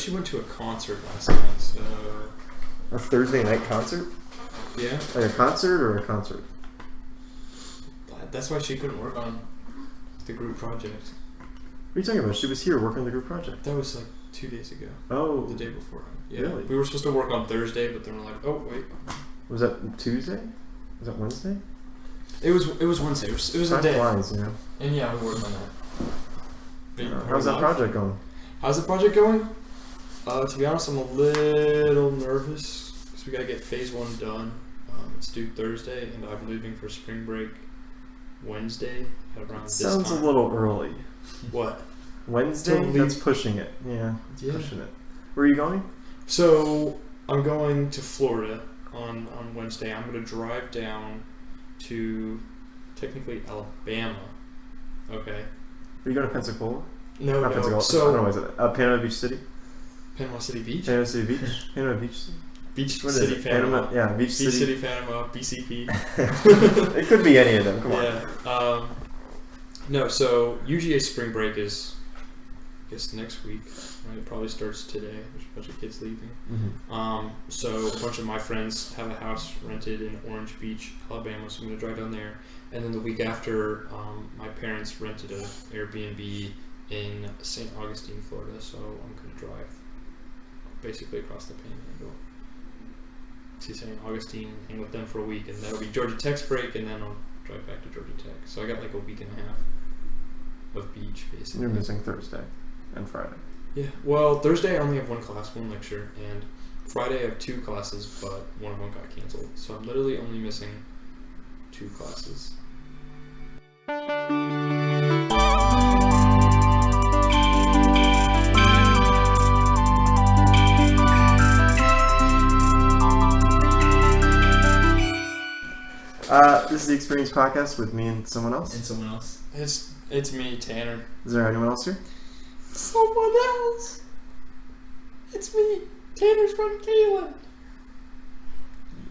she went to a concert last night, so... A Thursday night concert? Yeah. Like a concert or a concert? That's why she couldn't work on the group project. What are you talking about? She was here working on the group project. That was like 2 days ago. Oh. The day before. Yeah. Really? We were supposed to work on Thursday, but then we're like, oh, wait. Was that Tuesday? Was that Wednesday? It was Wednesday. It was a Time day. flies, you know. And yeah, we worked on that. How's that project going? How's the project going? To be honest, I'm a little nervous because we gotta get phase 1 done. It's due Thursday, and I'm leaving for spring break Wednesday at around this time. Sounds a little early. What? Wednesday? That's pushing it. Yeah, pushing it. Where are you going? So I'm going to Florida on Wednesday. I'm going to drive down to technically Alabama. Okay. Are you going to Pensacola? No, Not no. Pensacola. So I don't know what is it. Panama Beach City? Panama City Beach? Panama City Beach? Panama Beach City? Beach What City, is it? Panama. Yeah, Beach City. Beach City, Panama, BCP. It could be any of them. Come on. Yeah. No, so UGA spring break is, I guess, next week. Right? It probably starts today. There's a bunch of kids leaving. Mm-hmm. So a bunch of my friends have a house rented in Orange Beach, Alabama, so I'm going to drive down there. And then the week after, my parents rented an Airbnb in St. Augustine, Florida, so I'm going to drive basically across the Panhandle to St. Augustine, hang with them for a week, and that'll be Georgia Tech's break, and then I'll drive back to Georgia Tech. So I got like a week and a half of beach, basically. You're missing Thursday and Friday. Yeah, well, Thursday I only have one class, one lecture, and Friday I have 2 classes, but one of them got canceled. So I'm literally only missing 2 classes. This is the Experience Podcast with me and someone else. It's me, Tanner. Is there anyone else here? Someone else. It's me, Tanner's friend Kaylin.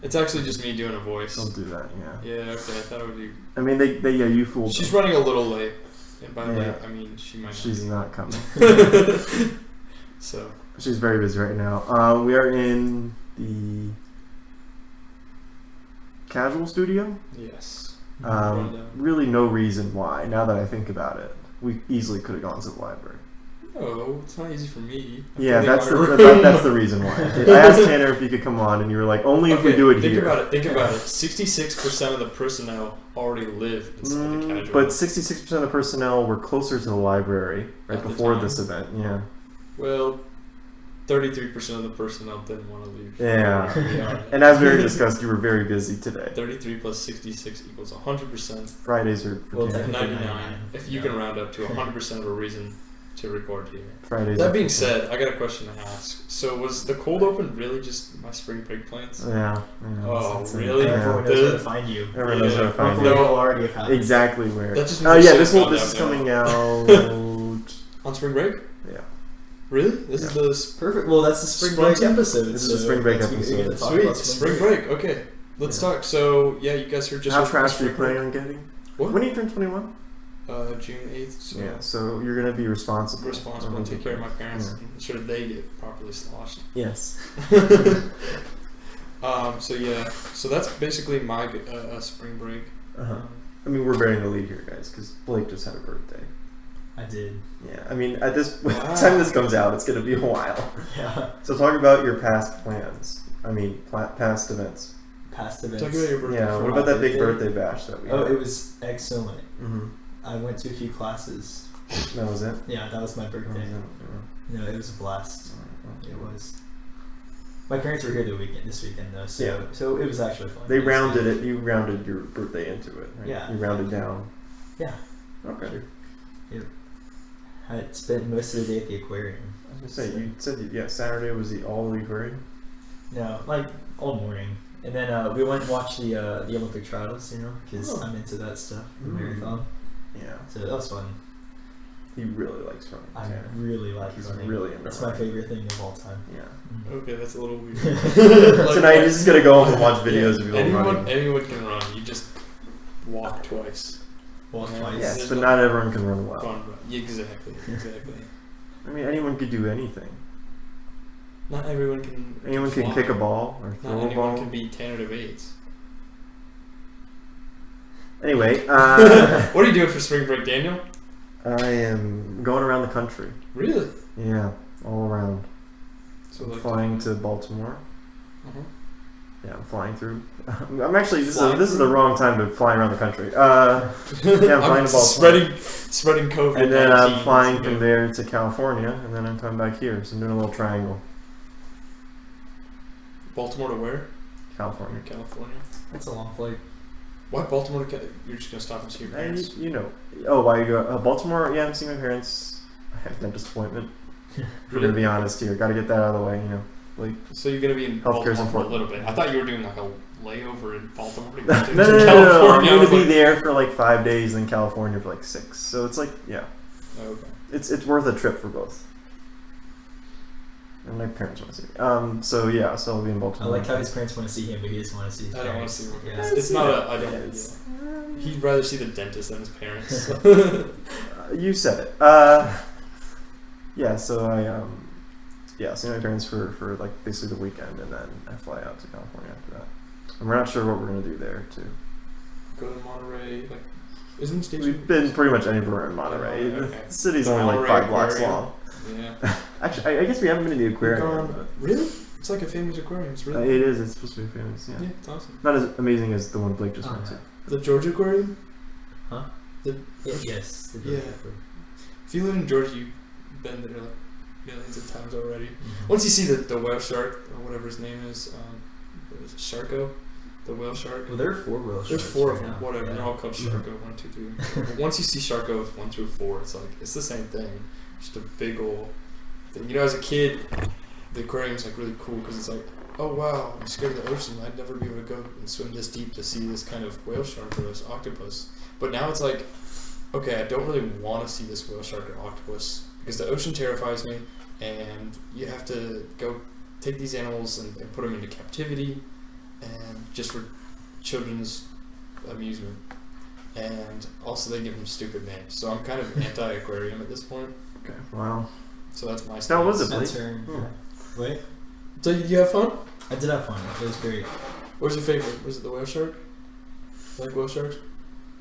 It's actually just me doing a voice. Don't do that. Yeah. Yeah. Okay. I thought it would be. I mean, yeah, you fooled. She's them. running a little late, and by late I mean she might. She's not coming. So. She's very busy right now. We are in the casual studio. Yes. Really no reason why. Now that I think about it, we easily could have gone to the library. No, it's not easy for me. Yeah, that's the reason why. I asked Tanner if he could come on, and you were like, only if we do it here. Think about it. 66% of the personnel already live inside the casual. But 66% of the personnel were closer to the library right before this event. Yeah. Well, 33% of the personnel didn't want to leave. Yeah. And as we already discussed, you were very busy today. 33 plus 66 equals 100%. Fridays are for 99. If you can round up to 100% of a reason to record here. Fridays. That being said, I got a question to ask. So was the cold open really just my spring break plans? Yeah. Oh, really? Everyone knows where to find you. Everyone knows where to find you. Already have exactly where. That just oh yeah, this is coming out on spring break. Yeah. Really? This is the perfect. Well, that's the spring break episode. This is the spring break episode. Sweet. Spring break. Okay. Let's talk. So yeah, you guys are just. How fast are you planning on getting? What? When do you turn 21? June 8th. So yeah, so you're going to be responsible. And take care of my parents and ensure they get properly sloshed. Yes. So that's basically my spring break. I mean, we're bearing the lead here, guys, because Blake just had a birthday. I did. Yeah, I mean, by the time this comes out, it's going to be a while. Yeah. So talk about your past plans. I mean, past events. Past events. Talk about your birthday. Yeah, what about that big birthday bash that we had? Oh, it was excellent. Mm-hmm. I went to a few classes. That was it? Yeah, that was my birthday. Yeah. No, it was a blast. It was. My parents were here this weekend though, so it was actually fun. They rounded it. You rounded your birthday into it, right? Yeah. You rounded down. Yeah. Okay. Sure. Yeah. I spent most of the day at the aquarium. I was gonna say, you said Saturday was all the aquarium. No, like all morning, and then we went and watched the Olympic trials, because I'm into that stuff, the marathon. Yeah. So that was fun. He really likes running. I really like running. Really into It's my favorite thing of all time. Yeah. Okay, that's a little weird. Tonight he's just gonna go home and watch videos of people running. Anyone can run. You just walk twice. Walk twice. Yes, but not everyone can run well. Exactly. I mean, anyone could do anything. Not everyone can. Anyone can fly. kick a ball or Not throw a anyone ball. can beat Tanner DeBates. Anyway, What are you doing for spring break, Daniel? I am going around the country. Really? Yeah, all around. So like Flying to Baltimore. Uh-huh. Yeah, I'm flying through. I'm actually this Flying is the wrong time to fly around the country. Yeah, I'm flying to Baltimore. Spreading COVID. And then I'm flying from there to California, and then I'm coming back here. So I'm doing a little triangle. Baltimore to where? California. California. That's a long flight. Why Baltimore to You're just gonna stop and see your And parents? you know, oh, why you go? Baltimore? Yeah, I'm seeing my parents. I have a dentist appointment. We're gonna be honest here. Got to get that out of the way. You know, like So you're gonna be in Healthcare's Baltimore for a important. little bit. I thought you were doing like a layover in Baltimore to no, go to no, no, no, no. California. I'm I was gonna be like, there for like 5 days, and then California for like 6. So it's like, yeah, oh, okay. it's worth a trip for both. And my parents want to see me. So yeah, so I'll be in I Baltimore. like how his parents want to see him, but he doesn't want to see his I don't want to parents. see my Yeah. parents. It's not a. I don't. Yes. Yeah. He'd rather see the dentist than his parents. You said it. Yeah, so I see my parents for like basically the weekend, and then I fly out to California after that. And we're not sure what we're gonna do there too. Go to Monterey. Like, isn't station? We've been pretty much anywhere in Monterey. Okay. The city's The only like Monterey 5 blocks Aquarium. long. Yeah. Actually, I guess we haven't been to the aquarium. But Really? It's like a famous aquarium. It's really. it is. It's supposed to be famous. Yeah. Yeah, it's awesome. Not as amazing as the one Blake just Oh, went to. yeah. The Georgia Aquarium. Huh? The, Yes. the Yeah. director. If you live in Georgia, you've been there like millions of times already. Mhm. Once you see the whale shark or whatever his name is, what is it, Sharko, the whale shark. Well, there are 4 whale sharks. There's 4 of right them. now. Whatever. Yeah. They're all called Sharko. 1, 2, 3. But once you see Sharkos 1 through 4, it's like it's the same thing. Just a big old thing. You know, as a kid, the aquarium's like really cool because it's like, oh wow, I'm scared of the ocean. I'd never be able to go and swim this deep to see this kind of whale shark or this octopus. But now it's like, okay, I don't really want to see this whale shark or octopus because the ocean terrifies me, and you have to go take these animals and put them into captivity, and just for children's amusement. And also they give them stupid names. So I'm kind of anti-aquarium at this point. Okay. Wow. So that's my How was stance. it, Blake? That's her. Hmm. Wait. So did you have fun? I did have fun. It was great. What was your favorite? Was it the whale shark? You like whale sharks?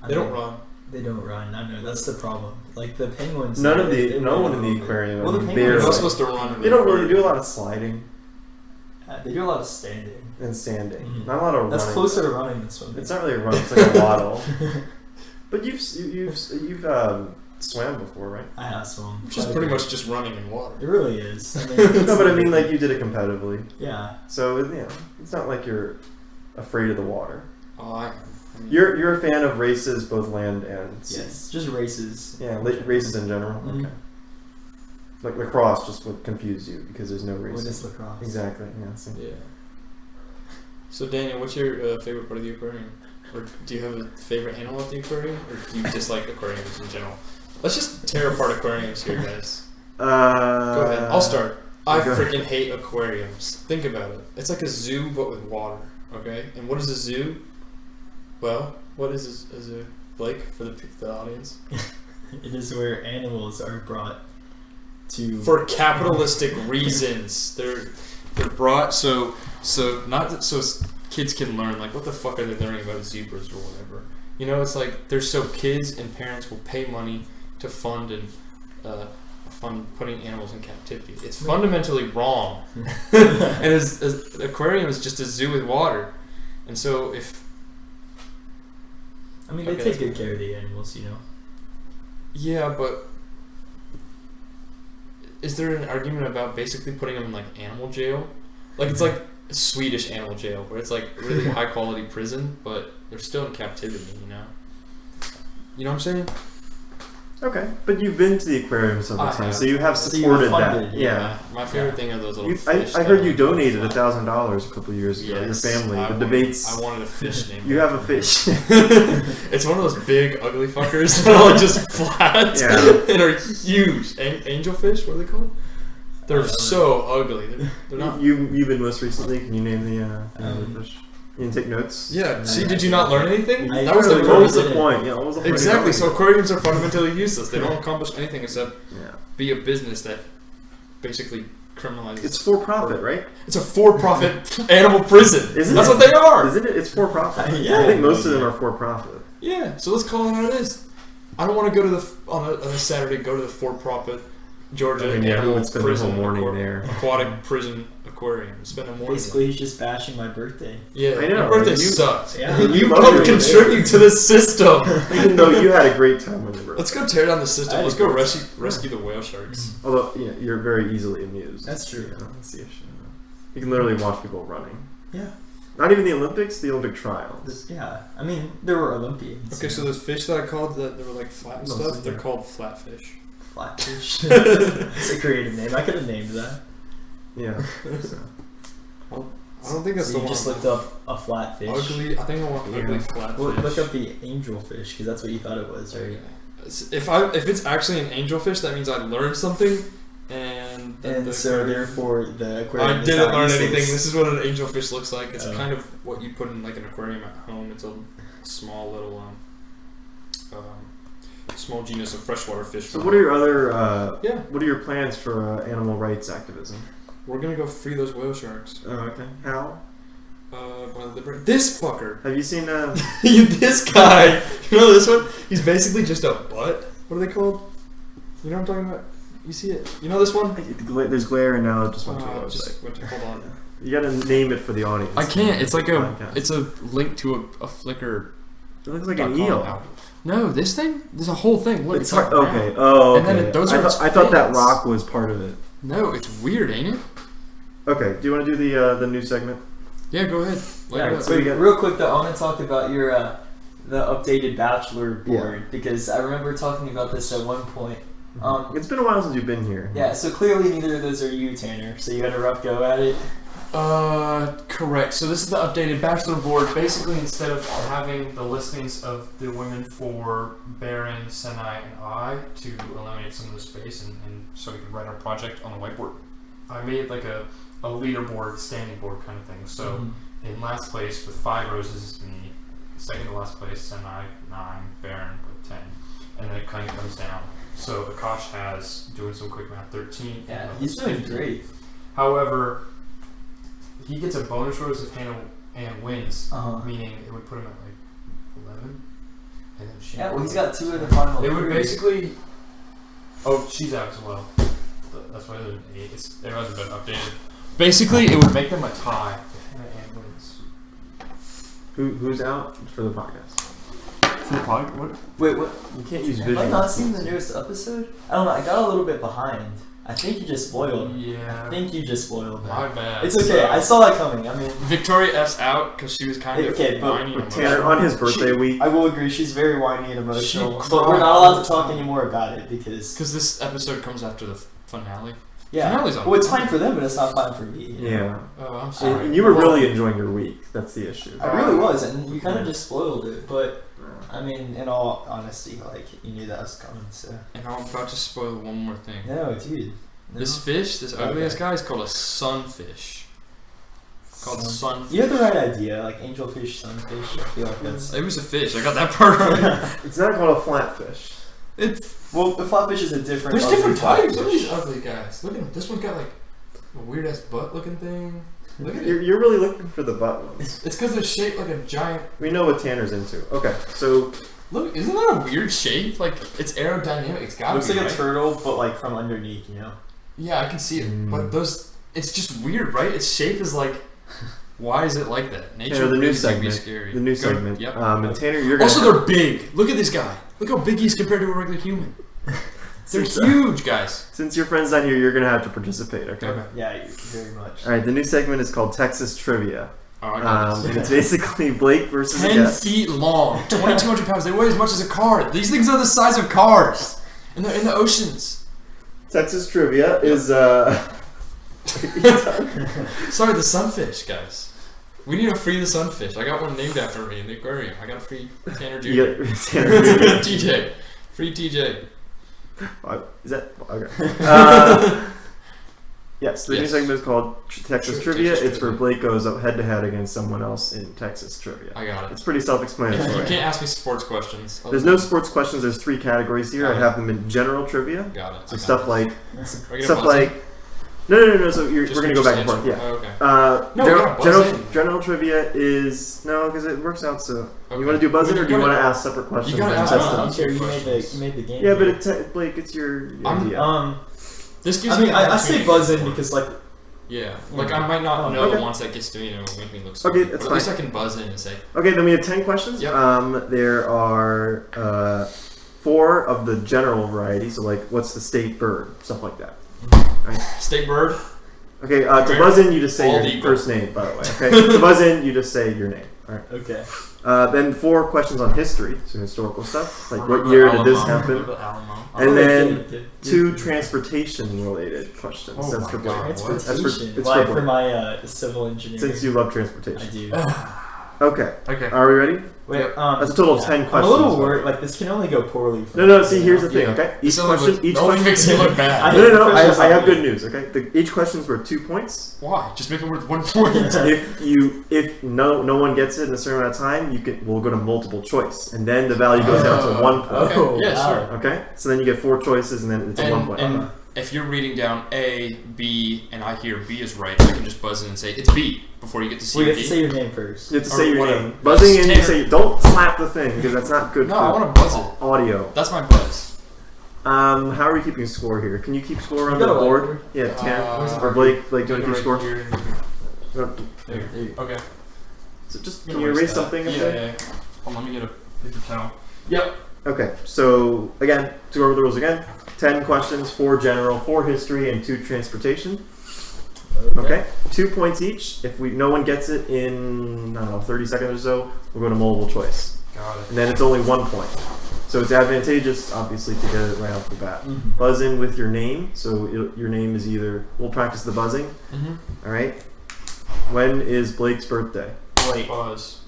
I They don't mean, run. They don't run. I know that's the problem. Like the penguins. None of they no run one a in little the bit. aquarium. Well, the I mean, penguins You're barely. not like- supposed to run. In They the don't really aquarium. do a lot of sliding They do a lot of standing. and standing. Mhm. Not a lot of That's running. closer to running than swimming. It's not really a run. It's like a waddle. But you've swam before, right? I have swum. Which is pretty much just running in water. It really is. I mean, it's No, but I mean, like you did it competitively. Yeah. So it's not like you're afraid of the water. Oh, I mean, You're a fan of races, both land and sea. Yes. Just races. Yeah, races in general. Mhm. Okay. Like lacrosse just would confuse you because there's no What racing. is lacrosse? Exactly. Yeah. See. Yeah. So Daniel, what's your favorite part of the aquarium? Or do you have a favorite animal at the aquarium? Or do you just like aquariums in general? Let's just tear apart aquariums here, guys. Go ahead. I'll start. I go ahead. freaking hate aquariums. Think about it. It's like a zoo but with water. Okay? And what is a zoo? Well, what is a zoo? Blake, for the audience? It is where animals are brought to. For capitalistic reasons. They're brought so not that, so kids can learn like what the fuck are they learning about zebras or whatever. You know, it's like they're so kids and parents will pay money to fund putting animals in captivity. It's fundamentally wrong. And as an aquarium is just a zoo with water. And so I mean, they Okay, take good care of the animals, you know. yeah, but is there an argument about basically putting them in like animal jail? Like it's like a Swedish animal jail where it's like really high quality prison, but they're still in captivity, you know? You know what I'm saying? Okay, but you've been to the aquarium several I times, have. so you have So you supported funded, that. yeah. My favorite thing are those little I fish. I that heard you are donated flat. $1,000 a couple years ago. Yes, Your family, I the wanted- debates. I wanted a fish named You have a after me. fish. It's one of those big ugly fuckers that are just flat Yeah. and are huge. Angelfish, what are they called? They're so ugly. They're not. You've been most recently. Can you name the Um, fish? You can take notes. Yeah. See, did you not learn anything? I That was the really What was purpose. the point? Yeah, what was the point? of Exactly. going? So aquariums are fundamentally useless. They don't accomplish anything except Yeah. be a business that basically criminalizes. It's for profit, right? It's a for-profit animal prison. Isn't That's it? what they are. Isn't it? It's for profit. Yeah. I think most of them are for profit. Yeah. So let's call it what it is. I don't want to go to on a Saturday. Go to the for-profit Georgia I mean, yeah, who animal would spend the prison whole morning there? aquatic prison aquarium. Spend a morning. Basically, he's just bashing my birthday. Yeah, I know, your birthday right? sucks. Yeah. You love come your contribute to the system. Even though you had a great time when you were. Let's go tear down the system. I Let's go agree. rescue the whale sharks. Although you're very easily amused. That's true. You know, that's the issue. You can literally watch people running. Yeah. Not even the Olympics, the Olympic trials. Yeah. I mean, there were Olympians. Okay, so those fish that I called that they were like flat and Mostly, stuff, they're yeah. called flatfish. Flatfish. It's a creative name. I could have named that. Yeah. So. I don't think that's So the you one. just looked up a flatfish. Ugly. I think I want Yeah. ugly flatfish. Well, look up the angelfish because that's what you thought it was, right? Okay. If it's actually an angelfish, that means I learned something, and And so therefore the aquarium. I is didn't not learn useless. anything. This is what an angelfish looks like. It's Oh. kind of what you put in like an aquarium at home. It's a small little small genus of freshwater fish. So what are your other? Yeah. What are your plans for animal rights activism? We're gonna go free those whale sharks. Oh, okay. How? This fucker. Have you seen? This guy. You know this one? He's basically just a butt. What are they called? You know what I'm talking about? You see it? You know this one? There's glare, and now it just went to the website. Hold on. You gotta name it for the audience. I can't. It's like Podcast. it's a link to a Flickr. It looks like an eel. Now. No, this thing. There's a whole thing. Look, It's like hard. round. Okay. Oh, And okay. then those are its I thought that fins. rock was part of it. No, it's weird, ain't it? Okay. Do you want to do the new segment? Yeah, go ahead. Yeah, So we got- real quick though, I want to talk about your the updated bachelor board because I remember talking about this at one point. It's been a while since you've been here. Yeah, so clearly neither of those are you, Tanner. So you had a rough go at it. Correct. So this is the updated bachelor board. Basically, instead of having the listings of the women for Baron, Senai, and I to eliminate some of the space and so we could write our project on the whiteboard, I made like a leaderboard, standing board kind of thing. So in last place with 5 roses is me, second to last place Senai 9, Baron with 10, and then it kind of comes down. So Akash has, doing some quick math, 13. Yeah, and he's doing 15. great. However, he gets a bonus rose if Hannah wins, Uh-huh. meaning it would put him at like 11. And then she. Yeah, well, he's got 2 of the final. It would 3. basically. Oh, she's out as well. That's why there's an 8. It hasn't been updated. Basically, it would make them a tie if Hannah wins. Who's out for the podcast? For the pod? What? Wait, what? You can't use Have visual. I not seen the newest episode? I don't know. I got a little bit behind. I think you just spoiled. Yeah. I think you just spoiled My that. bad. It's okay. I saw that coming. I mean, Victoria F's out because she was kind of Okay, but whiny. With and Tanner on his birthday week. I will agree. She's very whiny and emotional. She But we're cried not all allowed the to talk time. anymore about it because this episode comes after the finale. yeah. Finale's on. Well, it's fine for them, but it's not fine for me. you know? Yeah. Oh, I'm sorry. And you were really enjoying your week. That's the issue. I really was, and you kind of just spoiled it. But I mean, in all honesty, like you knew that was coming. So And I'm about to spoil one more thing. no, dude. No. This fish, this ugly ass Okay. guy, is called a sunfish. Called sunfish. You had the right idea, like angelfish, sunfish. I feel like that's. It was a fish. I got that part right. It's not called a flatfish. Well, the flatfish is a different. There's ugly different types. Look at flatfish. these ugly guys. Look at him. This one's got like a weird ass butt looking thing. Look at it. You're really looking for the butt ones. It's because they're shaped like a giant. We know what Tanner's into. Okay, so Look, isn't that a weird shape? Like it's aerodynamic. It's got to Looks be. like a right? turtle, but like from underneath, you know. Yeah, I can see it. Mm. But it's just weird, right? Its shape is like. Why is it like that? Nature Tanner, the new really can be segment. scary. The new Go- segment. Yep. And Tanner, you're gonna. Also, they're big. Look at this guy. Look how big he is compared to a regular human. They're huge, guys. Since your friend's not here, you're gonna have to participate. Okay. Okay. Yeah, very much. All right. The new segment is called Texas Trivia. Oh, I got And this. it's basically Blake versus a 10 guest. feet long, 2,200 pounds. They weigh as much as a car. These things are the size of cars. And they're in the oceans. Texas Trivia is Sorry, the sunfish, guys. We need to free the sunfish. I got one named after me in the aquarium. I got to free Tanner Jr. Yeah, Tanner. TJ. Free TJ. Is that okay? Yes, the new Yes. segment is called Texas Trivia. Texas it's where Trivia. Blake goes up head to head against someone else in Texas Trivia. I got it. It's pretty You self-explanatory. can't ask me sports questions. There's no sports questions. There's 3 categories here. I Got it. have them in general trivia. Got it. So I got stuff it. like Are we gonna stuff buzz like it? No. So we're Just gonna go back and answer. forth. Yeah. Oh, okay. No, we gotta buzz general trivia is no, because it works out. So Okay. you want to do buzz in, or do you want to gotta- ask separate questions? gotta and ask test I them? don't care. You Questions. made the game. Yeah, but here. Blake, it's your I'm- idea. This gives I mean, me an I say opportunity buzz in for- because like Yeah, like I might not Oh, know okay. once that gets to me, and it'll make me look Okay, stupid. that's but at least fine. I can buzz in and say, Okay, then we have 10 questions. Yep. There are 4 of the general variety. So like, what's the state bird? Stuff like that. "State bird." Okay, to buzz in, you just say All your equal. first name, by the way. Okay, to buzz in, you just say your name. All right. okay. Then 4 questions on history, so historical stuff, like what year did this happen? And then 2 transportation-related questions. Oh That's my for Blake. God, what? Transportation. It's Why for for Blake. my civil engineering? Since you love I transportation. do. Okay. Okay. Are we ready? Wait, That's a total of 10 I'm a little little worried. Like this can only go poorly. For No. me, See, you here's know? the thing. Yeah. Okay. Each question makes you look bad. No. I Pressure's have on good me. news. Okay. Each question's worth 2 points. Why? Just make it worth 1 point. If no one gets it in a certain amount of time, we'll go to multiple choice, and then the value goes down to 1 point. Okay. Yeah, wow. sure. Okay. So then you get 4 choices, and then it's a 1 point. And if you're reading down A, B, and I hear B is right, I can just buzz in and say it's B before you get to C Well, you or have D. to say your name first. You have to Or say your whatever. name. Buzzing in, you Tanner. say, don't slap the thing, because that's not good No, for I want to buzz it. audio. That's my buzz. How are we keeping score here? Can you keep score on You the got a board? whiteboard? Yeah, Tanner. Uh, Or Blake, do you want to keep Right score? here. No, There. Okay. So just, I'm can gonna you erase that. something? up Yeah, there? yeah. Hold on, let me get a paper towel. Yep. Okay, so again, to go over the rules again, 10 questions, 4 general, 4 history, and 2 transportation. Okay, 2 points each. If no one gets it in, I don't know, 30 seconds or so, we'll go to multiple choice. Got it. And then it's only 1 point. So it's advantageous, obviously, to get it right off the bat. Mhm. Buzz in with your name. So your name is either, we'll practice the buzzing. Mm-hmm. All right. When is Blake's birthday? Blake. Buzz.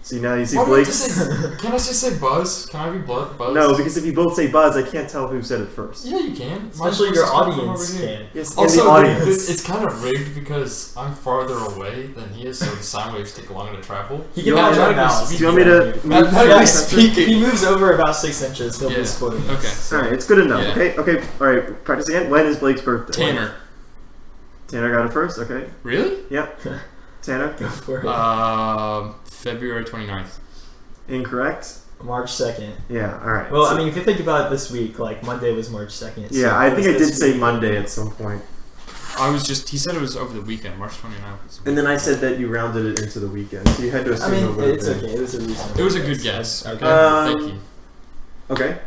See, now you see Why do I have to Blake's. say- Can I just say Buzz? Can I be Buzz? No, because if you both say Buzz, I can't tell who said it first. Yeah, you can. Especially Mine's your supposed to come from audience over here. can. Yes, Also, in the audience. it's kind of rigged because I'm farther away than he is, so the sound waves take longer to travel. He You can want have me a mouse. Do you want me to Mathematically Yeah, speaking. If he moves over about 6 inches, he'll Yeah. be splitting. Okay. All right, it's good enough. Yeah. Okay. All right, practice again. When is Blake's birthday? Tanner. Tanner got it first. Okay. Really? Yep. Tanner. Go for it. February 29th. Incorrect. March 2nd. Yeah. All right. Well, So- I mean, if you think about it this week, like Monday was March 2nd. so yeah, I if it think I was did this say week- Monday at some point, He said it was over the weekend, March 29th. Was the and then I weekend. said that you rounded it into the weekend, so you had to I assume it mean, would have it's been. okay. It was a reasonable. It was a good guess. Okay. Um, Thank you. Okay.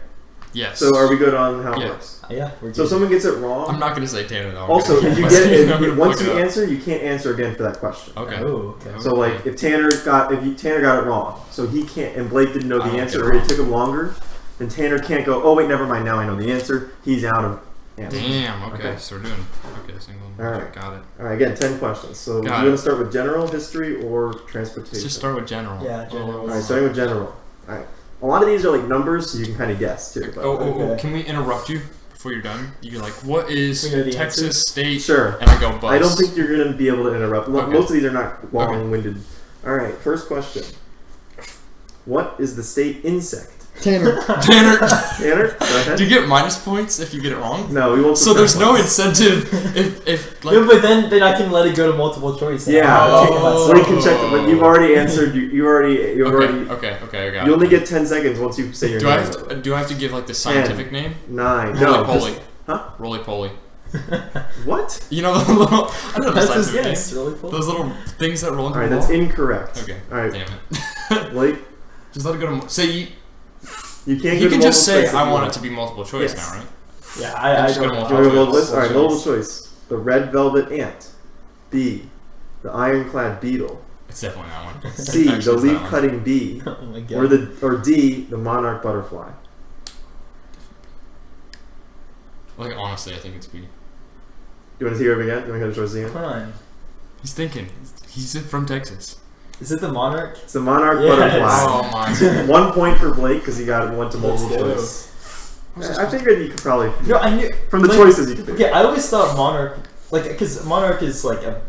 Yes. So are we good on how it Yeah. works? Yeah, we're good. So if someone gets it wrong. I'm not going to say Tanner though. I'm Also, gonna if you keep get myself- I'm it, gonna once fuck you it up. answer, you can't answer again for that question. Okay. Oh, okay. So like if Tanner got it wrong, so he can't, and Blake didn't know I the don't answer, get or it it wrong. took him longer, then Tanner can't go. Oh wait, never mind. Now I know the answer. He's out of answers. Damn. Okay. Okay. So we're doing single. All right. Got it. All right, again, 10 questions. So Got you it. want to start with general, history, or transportation? Let's just start with general. Yeah, general. All right, starting with general. All right. A lot of these are like numbers, so you can kind of guess too. But Okay. Can we interrupt you before you're done? You're like, what is We know the Texas answers? state? Sure. And I go bus. I don't think you're going to be able to interrupt. Okay. Most of these are not long-winded. All right, first question. What is the state insect? Tanner. Tanner. Tanner, go ahead. Do you get minus points if you get it wrong? No, we won't. So there's subtract no points. incentive if like. No, but then I can let it go to multiple choice. and Yeah, I'll check it myself. so we can check it, but you've already answered. You already. Okay, I got You it. only get 10 seconds once you say your Do name. I have to give like the scientific name? 9. Roly No. poly. just- huh? Roly poly. What? You know the little. I don't know the That's his scientific guess. name. Really cool. Those little things that roll All into right, the that's wall. incorrect. Okay. All right, Damn it. Blake, Just let it go to. Say you can't. you go can to just multiple say choice if I you want it to be multiple choice Yes. now, right? Yeah, I just don't go to know. You want to go multiple choice? Multiple All right, multiple choice. choice. The red velvet ant. B. The ironclad beetle. It's definitely that one. C. Actually, The it's that one. leaf-cutting bee. Oh my god. Or D. The monarch butterfly. Like honestly, I think it's B. You want to hear it again? You want to hear the choice again? Come on. He's thinking. He's from Texas. Is it the monarch? It's the monarch Yes. butterfly. Oh my. 1 point for Blake because he went to multiple Let's go. choice. I figured you could probably No, I knew from the like, choices you could pick. Yeah, I always thought monarch, like, because monarch is like a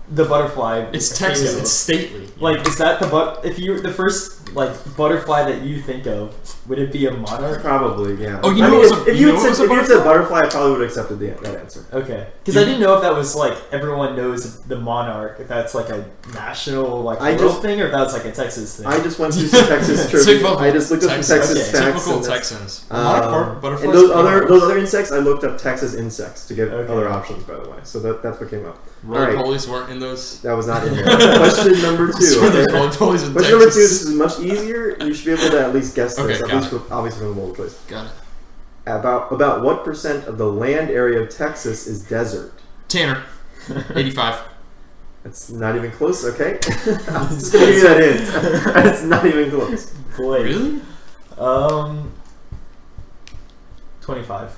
the butterfly. It's Texas. It's stately. Like, is that if you the first like butterfly that you think of, would it be a monarch? Probably, yeah. Oh, if you had said butterfly, I probably would have accepted that answer. Okay, because I didn't know if that was like everyone knows the monarch, if that's like a national world thing, or if that's like a Texas thing. I just went through some Texas trivia. I just looked up some Texas facts. Typical Texans. Butterflies. And those other insects, I looked up Texas insects to get other options. By the way, so that's what came up. Roly-polies weren't in those. That was not in there. Question number 2. Question number 2. This is much easier. You should be able to at least guess this. At least obviously from the multiple choice. Got it. About what percent of the land area of Texas is desert? Tanner, 85. That's not even close. Okay, I'm just gonna give you that hint. It's not even close. Boy. Really? 25.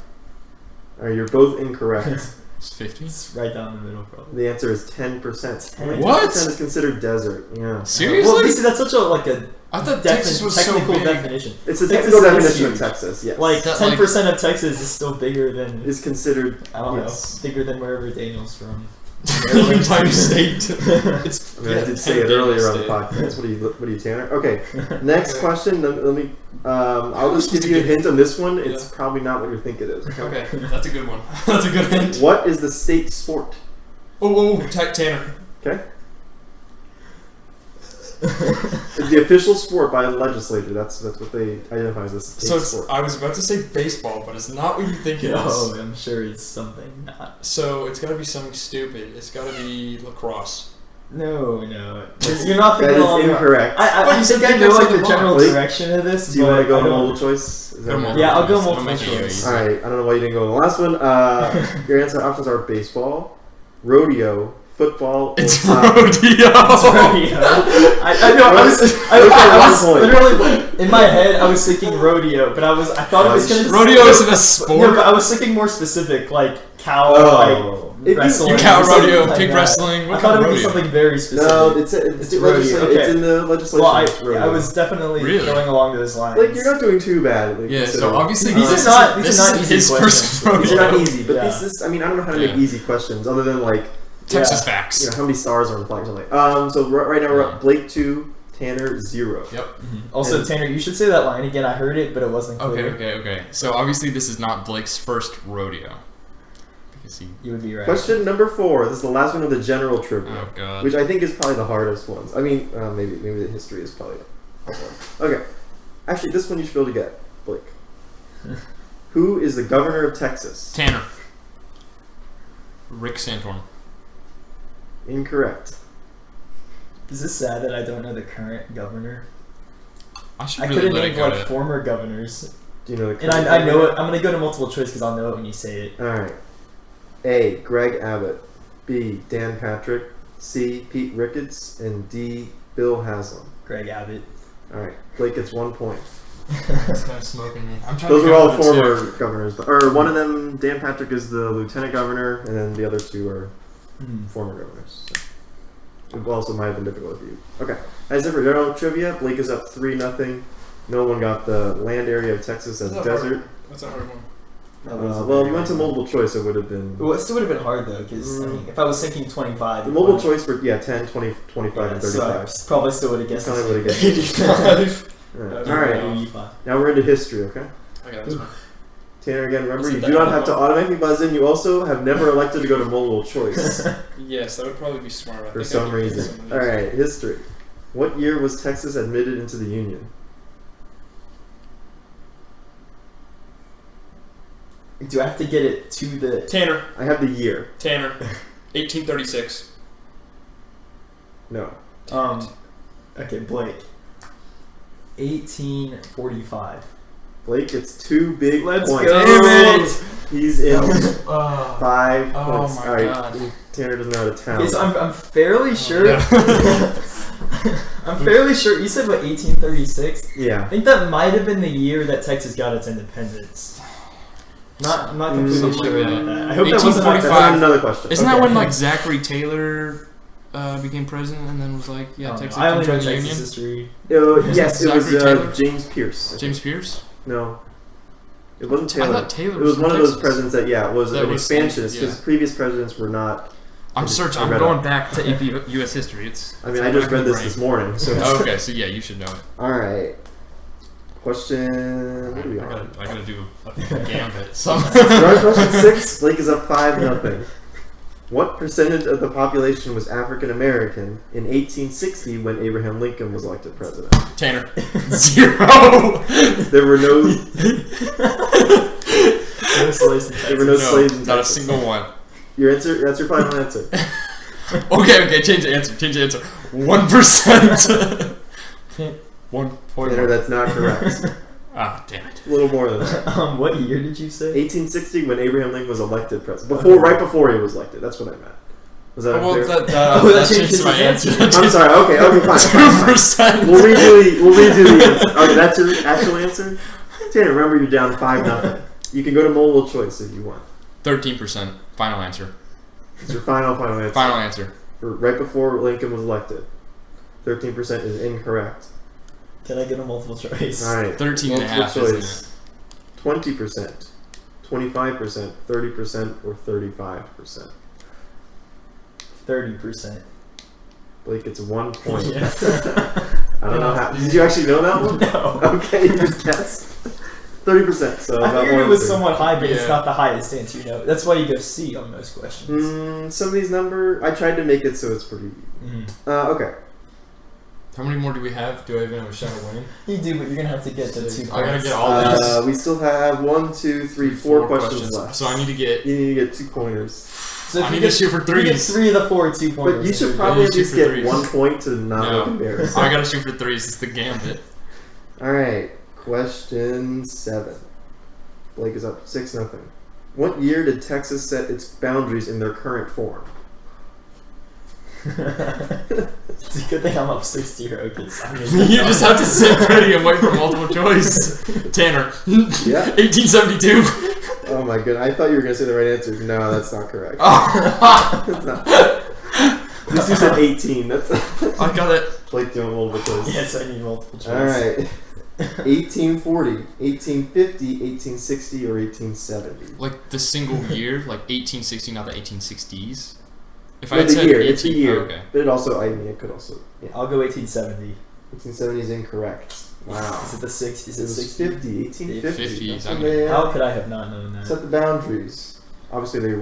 Alright, you're both incorrect. It's 50. It's right down the middle, probably. The answer is 10%. what? 10% is considered desert. Yeah. Seriously? Well, see, that's such a I thought Texas was technical so big. definition. It's a technical definition of Texas. Yes. Like 10% of Texas is still bigger than. Is considered. I don't know. Bigger than wherever Daniel's from. The entire state. I did say it earlier on the podcast. What are you, Tanner? Okay. Next question. Let me. I'll just give you a hint on this one. It's probably not what you think it is. Okay, that's a good one. That's a good hint. What is the state sport? Tanner. Okay. It's the official sport by the legislature. That's what they identify as the state sport. I was about to say baseball, but it's not what you think it is. Oh, I'm sure it's something not. So it's got to be something stupid. It's got to be lacrosse. No. You're not thinking that is incorrect. I think I know like the general direction of this. Do you want to go multiple choice? Yeah, I'll go multiple choice. All right. I don't know why you didn't go to the last one. Your answer options are baseball, rodeo, football. It's rodeo. It's rodeo. I know. I was literally in my head. I was thinking rodeo, but I thought it was gonna. Rodeo isn't a sport. No, but I was thinking more specific, like cow, wrestling. Cow rodeo, pig wrestling. I thought it would be something very specific. No, it's rodeo. Okay. It's in the legislation. Well, I was definitely going along those lines. Like you're not doing too bad. Like, yeah. So obviously these are not easy These are not easy, but this is. I mean, I don't know how to make easy questions other than like. Texas facts. You know, how many stars are on the flag or something. So right now we're at Blake 2, Tanner 0. Yep. Mm-hmm. Also, Tanner, you should say that line again. I heard it, but it wasn't clear. Okay. So obviously this is not Blake's first rodeo. Because you would be right. Question number 4. This is the last one of the general trivia. Oh, God. Which I think is probably the hardest ones. I mean, maybe the history is probably the hard one. Okay. Actually, this one you should be able to get, Blake. Who is the governor of Texas? Tanner. Rick Santorum. Incorrect. Is this sad that I don't know the current governor? I could have named like former governors. Do you know the current governor? I know it. I'm gonna go to multiple choice because I'll know it when you say it. All right. A. Greg Abbott. B. Dan Patrick. C. Pete Ricketts. And D. Bill Haslam. Greg Abbott. All right. Blake gets 1 point. This guy's smoking me. Those are all former governors, or one of them. Dan Patrick is the lieutenant governor, and then the other 2 are former governors. So. It also might have been difficult for you. Okay. As for general trivia, Blake is up 3-0. No one got the land area of Texas as desert. That's a hard one. Well, we went to multiple choice. It would have been. Well, it still would have been hard though, because I mean, if I was thinking 25. The multiple choice were 10, 20, 25, and 35. So I probably still would have guessed. Probably would have guessed 85. All right. Now we're into history. Okay. I got this one. Tanner, again, remember, you do not have to automatically buzz in. You also have never elected to go to multiple choice. Yes, that would probably be smart. For some reason. All right, history. What year was Texas admitted into the Union? Do I have to get it to the... Tanner. I have the year. Tanner. 1836. No. Okay, Blake. 1845. Blake, it's 2 big Let's points. go. Damn it! He's in 5 points. My all right, God. Tanner doesn't know how to count. Okay, so I'm fairly sure. Yeah. I'm fairly sure. You said what, 1836? Yeah. I think that might have been the year that Texas got its independence. I'm not completely sure about that. I hope that wasn't like That's not another question. Isn't that when like Zachary Taylor became president and then was like, Texas I only know controls the Texas union? history. Yes, it was Taylor? James Pierce. James Pierce? No. It wasn't Taylor. I thought Taylor it was one of Texas. those presidents that was an was expansionist yeah. because previous presidents were not. I'm searching. I'm going back to AP U.S. history. I just read this morning. So okay, so yeah, you should know it. All right. Question. What are we on? I gotta do a gambit. So question 6. Blake is up 5-0. What percentage of the population was African American in 1860 when Abraham Lincoln was elected president? Tanner, 0. There were no. There were no slaves in Texas. Not a single one. Your answer? That's your final answer. Okay. Change the answer. 1%. 1 point. Tanner, that's not correct. Ah, damn it. A little more than that. What year did you say? 1860 when Abraham Lincoln was elected president. Right before he was elected. That's what I meant. Was that well, unclear? that changed my answer. I'm sorry. Okay, fine. 2%. We'll redo the answer. Okay, that's your actual answer? Tanner, remember you're down 5-0. You can go to multiple choice if you want. 13%. Final answer. It's your final answer. Final answer. Right before Lincoln was elected. 13% is incorrect. Can I get a multiple choice? All right. 13.5, isn't it? 20%, 25%, 30%, or 35%. 30%. Blake gets 1 point. Yeah. I don't know how. Did you actually know that one? No. Okay, you just guessed. 30%. So I about figured 1 it was in 3. somewhat high, but it's Yeah. not the highest answer. That's why you go C on most questions. Some of these I tried to make it so it's pretty. Okay. How many more do we have? Do I even have a shot at winning? You do, but you're gonna have to get the 2 points. I gotta get all these. We still have 1, 2, 3, 4 questions left. So I need to get. You need to get 2 pointers. So I need to shoot for if you get 3s. 3 of the 4 2 pointers. But you should Yeah, probably you shoot just for get 3s. 1 point to not look No, embarrassed. I gotta shoot for 3s. It's the gambit. All right, question 7. Blake is up 6-0. What year did Texas set its boundaries in their current form? It's a good thing I'm up 6-0 because You just have to sit pretty and wait for multiple choice. Tanner. Yeah. 1872. Oh my god, I thought you were going to say the right answer. No, that's not correct. That's not. At least you said 18. That's. I got it. Blake doing multiple choice. Yes, I need multiple choice. All right. 1840, 1850, 1860, or 1870? Like the single year, like 1860, not the 1860s. If No, the year. It's the 18 year. okay. But it also, it could also. Yeah. I'll go 1870. 1870 is incorrect. Wow. Is it the 60s? Is It it was 60? 50, 1850. 50s, That's I when mean, they How could I have not known that? set the boundaries. Obviously, they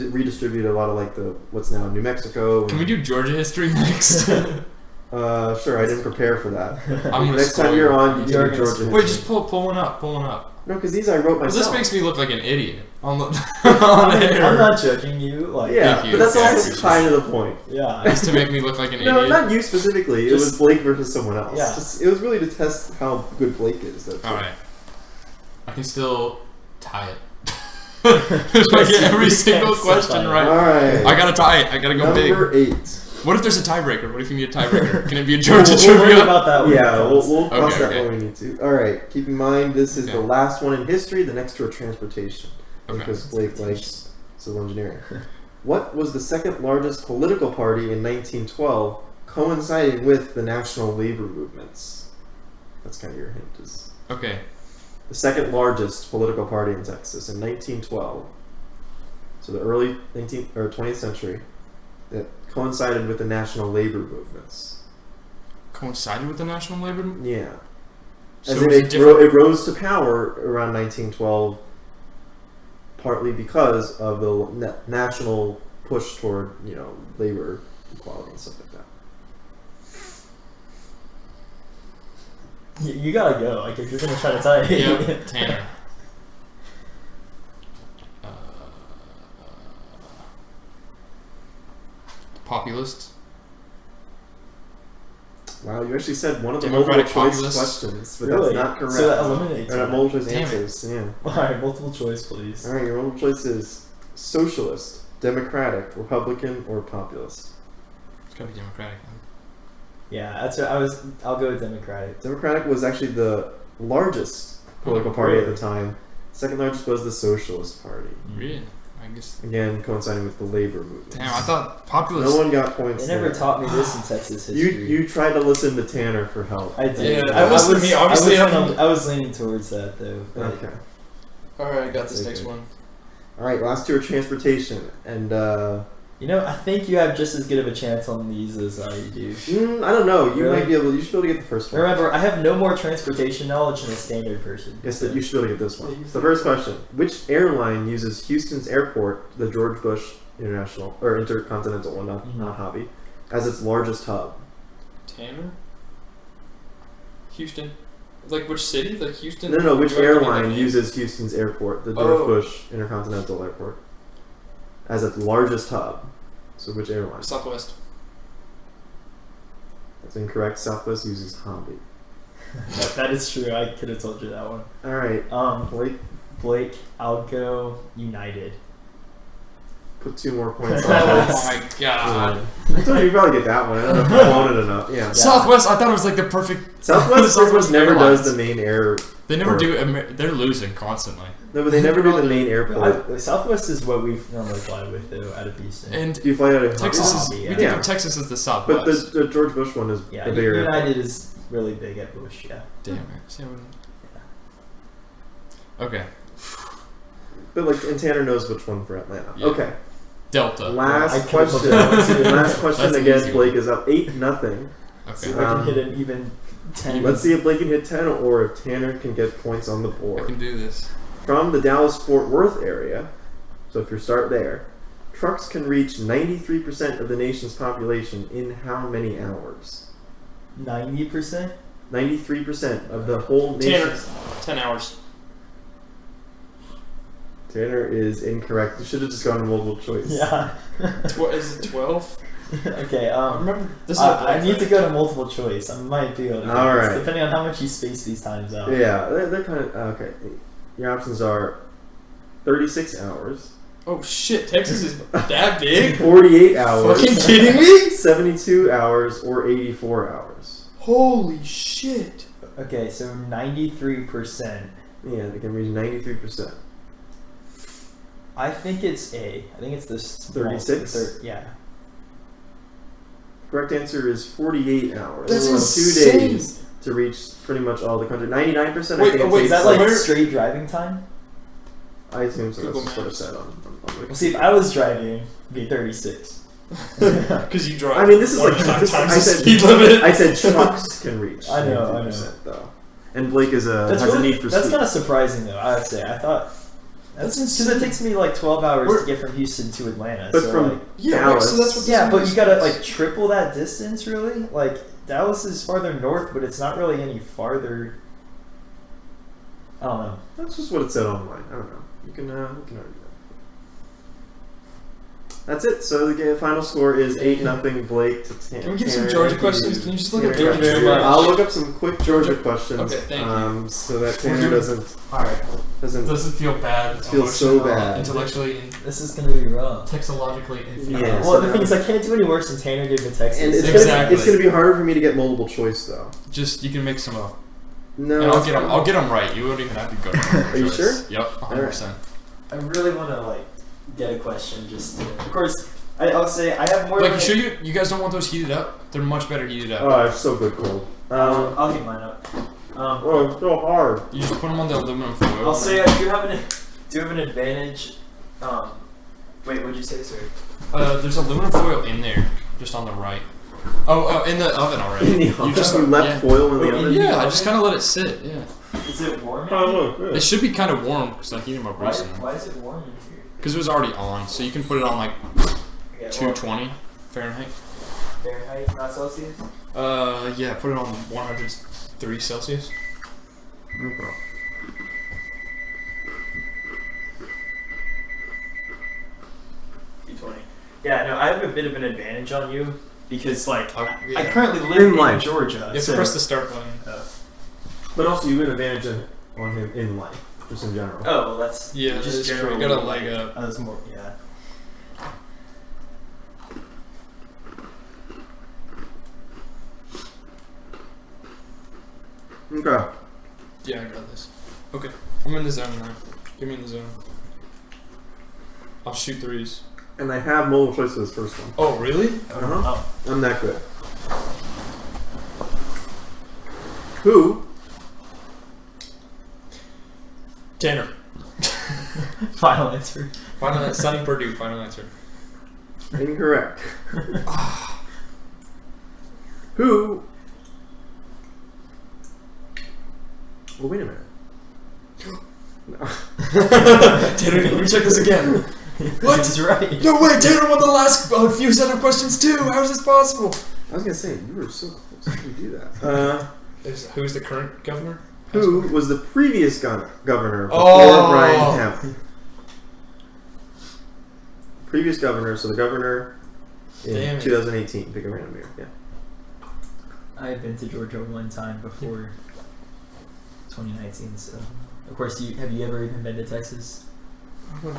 redistributed a lot of like what's now New Mexico. Can we do Georgia history next? Sure, I didn't prepare for that. I'm gonna Next time score you're you. on, you do You're Georgia gonna history. Wait, just pull one up. No, because these I wrote Well, myself. this makes me look like an idiot. On the on I'm air. not judging you. Like, Yeah, Thank you. but that's Yeah, also it's kind of the point. yeah. Just to make me look like an No, idiot. not you specifically. It Just- was Blake versus someone else. Yeah. It was really to test how good Blake is. That's All it. right. I can still tie it. If I get every You single can't still question tie it. right. All right. I gotta tie it. I gotta go big. Number 8. What if there's a tiebreaker? What if you need a tiebreaker? Can it be a Georgia We'll trivia? worry about that one. Yeah, we'll cross Okay, that okay. when we need to. All right. Keep in mind, this is the Okay. last one in history. The next two are transportation. Okay. Because Blake likes civil engineering. What was the second largest political party in 1912, coinciding with the national labor movements? That's kind of your hint. Is Okay. the second largest political party in Texas in 1912. So the early 19th or 20th century, that coincided with the national labor movements. Coincided with the national labor movement? Yeah. So As in it's it rose to power around 1912, partly because of the national push toward, labor equality and stuff like that. You gotta go. Like, if you're gonna try to tie it. Yeah, Tanner. Populist. Wow, you actually said one of the Democratic multiple choice populist? questions, but Really? that's not correct. So that eliminates Or one. multiple choice Damn it. answers, yeah. Alright, multiple choice, please. Alright, your multiple choice is socialist, democratic, republican, or populist. It's gotta be Democratic. Yeah, that's what I'll go with Democratic. Democratic was actually the largest political party at the time. Second largest was the Socialist Party. Really? I guess. Again, coinciding with the labor movement. Damn, I thought populist. No one got points. They never there. taught me this in Texas You history. you tried to listen to Tanner for help. I did. Yeah, I listen to was, me, obviously I was leaning towards that though. But Okay. Alright, I got this Okay. next one. All right. Last two are transportation, and You know, I think you have just as good of a chance on these as I do. I don't know. You Really? might be able. You should be able to get the first one. Remember, I have no more transportation knowledge than a standard person. Yes, but you should be able to get this one. So the first question: which airline uses Houston's airport, the George Bush International or Intercontinental one, not Hobby, as its largest hub? Tanner? Houston? Like which city? Like Houston? No. Which You have to give airline that name. uses Houston's airport, the George Bush Intercontinental Airport, as its largest hub? So which airline? Southwest. That's incorrect. Southwest uses Hobby. That is true. I could have told you that one. All right. Blake, I'll go United. Put 2 more points on Oh this. my god. I thought you'd probably get that one. I don't know if you wanted enough. Yeah. Southwest, I thought it was like the perfect. Southwest never Airlines. does the main air. They never do. They're losing constantly. No, but they never do the main airport. Southwest is what we normally fly with, though, out of Houston. And Do you fly out of Texas Hobby? is. Yeah. We think of Texas as the But Southwest. the George Bush one is yeah, the bigger airport. United is really big at Bush, yeah. Damn it. See how okay. But like, and Tanner knows which one for Atlanta. Yeah. Okay. Delta. Last I could've question. looked at that. Last question That's an again. easy Blake one. is up 8-0. Okay. If I can hit an even 10. Let's see if Blake can hit 10 or if Tanner can get points on the I board. can do this. From the Dallas-Fort Worth area, so if you start there, trucks can reach 93% of the nation's population in how many hours? 90%? 93% of the whole Tanner. nation. 10 hours. Tanner is incorrect. You should have just gone to multiple choice. Yeah. Is it 12? Okay, Remember, this is I need to go to multiple choice. I might be able to. All this, right. Depending on how much you space these times out. Yeah, they're kind of okay. Your options are 36 hours, Oh shit, Texas is that big? 48 hours, Fucking kidding me? 72 hours, or 84 hours. Holy shit. Okay, so 93%. Yeah, they can reach 93%. I think it's A. I think it's the 36? Yeah. Correct answer is 48 hours. That's So insane. 2 days to reach pretty much all the country. 99%. I Wait, think wait, it Is takes that like Where- straight driving time? I assume so. Google That's just what it Maps. said on Well, see, if I was driving, it'd be 36. Because you drive. I mean, this is like 1.5 this, times I the said. speed limit. I said trucks can reach. I know, 93% though. And Blake is has a need for That's speed. kind of surprising, though. I would say. I thought That's because insane. it takes me like 12 hours We're- to get from Houston to Atlanta. But so from like, Yeah, Dallas. so that's what this yeah, but means. you gotta like triple that distance, really. Like Dallas is farther north, but it's not really any farther. I don't know. That's just what it said online. I don't know. You can argue that. That's it. So the final score is 8-0 Blake to 10. Can we get some Georgia questions? Can you just look up Tanner. Georgia very much. I'll look up some quick Georgia questions. Okay, thank you. So that Tanner doesn't Alright. doesn't feel bad. feel so bad. Intellectually, This is gonna be rough. textologically, Yeah. Well, the thing is, I can't do any worse than Tanner did with Texas. And it's Exactly. gonna be harder for me to get multiple choice though. just you can make some up. No. And I'll get them right. You won't even have to go. Are you sure? Yep, 100%. I really want to like get a question. Just of course, I'll say I have more. Like, than you sure you guys don't want those heated up? They're much better heated up. Oh, it's so good cold. I'll get mine up. Oh, it's so hard. You just put them on the aluminum foil. I'll say I do have an advantage. Wait, what'd you say, sir? There's aluminum foil in there, just on the right. Oh, in the oven already. In the You oven? just You left foil in the Oh, oven? Yeah, I just kind of let it sit. Yeah, Is it warm? Oh, look, it good. should be kind of warm because I heated them up recently. Why is it warm in here? Because it was already on, so you can put it on like Okay, 220 Fahrenheit. Fahrenheit, not Celsius. Yeah, put it on 103 Celsius. Okay. T20. Yeah, no, I have a bit of an advantage on you because, like, I Yeah. currently live In in life. Georgia. You have to so press the start button. But also, you have an advantage on him in life, just in general. oh, well, that's Yeah, that just is true. general. You got a leg up. That's more, yeah. Okay. Yeah, I got this. Okay, I'm in the zone now. Get me in the zone. I'll shoot threes. And I have multiple choice for this first one. Oh, really? Uh-huh. Oh, I'm that good. Who? Tanner. final answer. Final answer. Sunny Purdue. Final answer. Incorrect. Who? Well, wait a minute. No. Tanner, let me check this again. What? He's right. No way, Tanner won the last few set of questions too. How is this possible? I was gonna say you were so close. How did you do that? Who's the current governor? Who was the previous governor before Oh. Brian Kemp? Previous governor, so the governor in Damn it. 2018. Pick a random year. Yeah. I've been to Georgia one time before 2019, so of course. Have you ever even been to Texas? You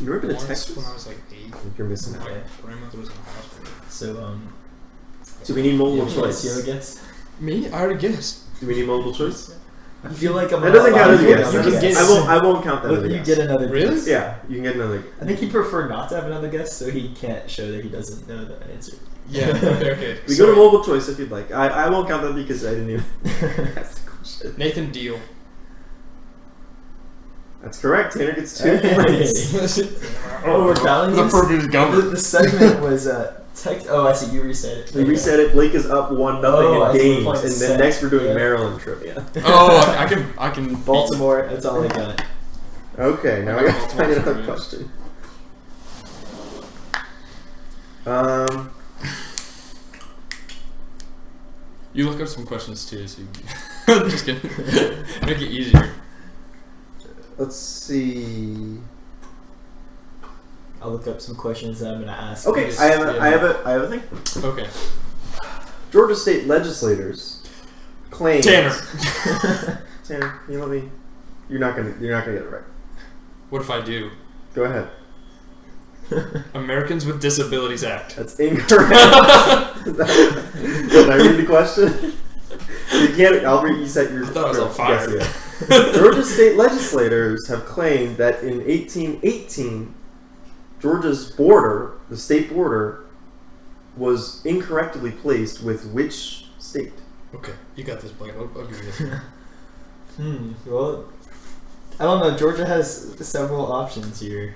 ever been to Once Texas? when I was like 8. You're missing out. My grandmother was in the hospital. So Do we need multiple you choice? have a guess? Me? I already guessed. Do we need multiple choice? I feel like I'm That doesn't count as a allowed to guess. get another guess. I won't count that What as if a you guess. get another Really? guess? Yeah, you can get another. I think he'd prefer not to have another guess, so he can't show that he doesn't know the answer. Yeah. Okay. We go to multiple choice if you'd like. I won't count that because I didn't even ask the question. Nathan Deal. That's correct. Tanner gets 2 points. Oh, we're counting The this? previous governor. The segment was Oh, I see. You reset it. We reset it. Blake is up 1-0 Oh, I in see. games, Point and set. then next we're doing Yeah. Maryland trivia. Oh, I can. Baltimore. That's all I got. Okay, now we Okay, got to find another Baltimore. question. You look up some questions too, so you just kidding. Make it easier. Let's see. I'll look up some questions that I'm gonna ask. Okay, Yes, I have yeah. a thing. Okay. Georgia state legislators claim. Tanner. Tanner, you let me. You're not gonna get it right. What if I do? Go ahead. Americans with Disabilities Act. That's incorrect. Can I read the question? You can't. I'll reset your. I thought I was on fire. Yes, yeah. Georgia state legislators have claimed that in 1818, Georgia's border, the state border, was incorrectly placed with which state? Okay, you got this, Blake. I'll give you this. Well, I don't know. Georgia has several options here.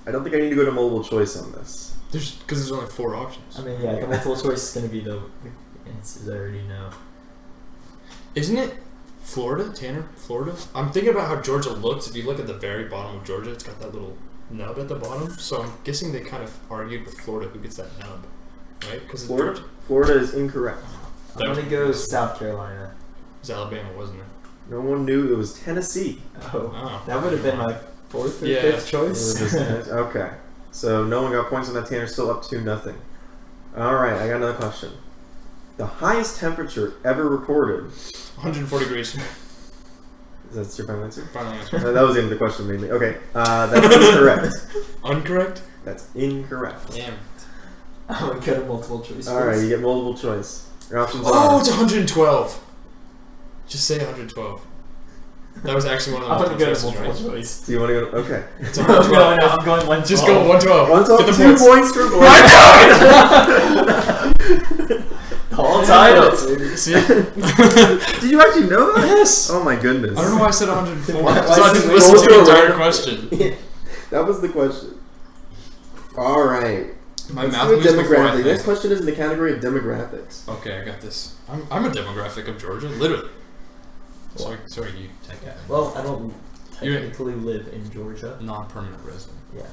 I don't think I need to go to multiple choice on this. Because there's only 4 options. I mean, yeah, the multiple choice is gonna be the answers I already know. Isn't it Florida, Tanner? Florida? I'm thinking about how Georgia looks. If you look at the very bottom of Georgia, it's got that little nub at the bottom. So I'm guessing they kind of argued with Florida who gets that nub, right? Because Florida? Florida is incorrect. I'm gonna go South Carolina. It was Alabama, wasn't it? No one knew it was Tennessee. Oh, Oh, that would have been my 4th or Yeah. 5th choice. Okay. So no one got points on that. Tanner's still up 2-0. Alright, I got another question. The highest temperature ever recorded. 140 degrees. Is that your final answer? Final answer. That was the end of the question mainly. Okay. That's incorrect. Uncorrect? That's incorrect. Damn. I'm gonna go to multiple choice. Alright, you get multiple choice. Your options Oh, are. it's 112. Just say 112. That was actually one of the I'm gonna multiple go to choices, multiple right? choice. Do you want to go? Okay. It's I'm 112. going one. Just go 112. Get the 2 points. points for Blake. All titles. See? Did you actually know that? Yes. Oh my goodness. I don't know why I said 104. Why So I is didn't it- listen to the Go entire random- question. That was the question. Alright. My Let's mouth do a moves before I demographic. think. Next question is in the category of demographics. Okay, I got this. I'm a demographic of Georgia, literally. Sorry, you take that. Well, I don't You're- technically live in Georgia. Non-permanent resident. Yeah.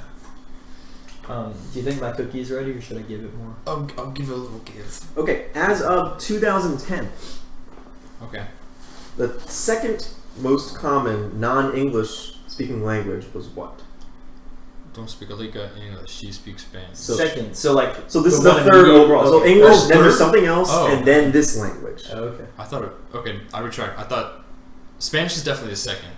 Do you think my cookie's ready, or should I give it more? I'll give it a little give. Okay, as of 2010, Okay. the second most common non-English speaking language was what? Don't speak Alika English. She speaks Spanish. So- Second. So like. So this is the the one in third the- overall. So okay. English, Oh, then there's third? something else, Oh. and then this language. Oh, okay. I thought okay, I retract. I thought Spanish is definitely the second.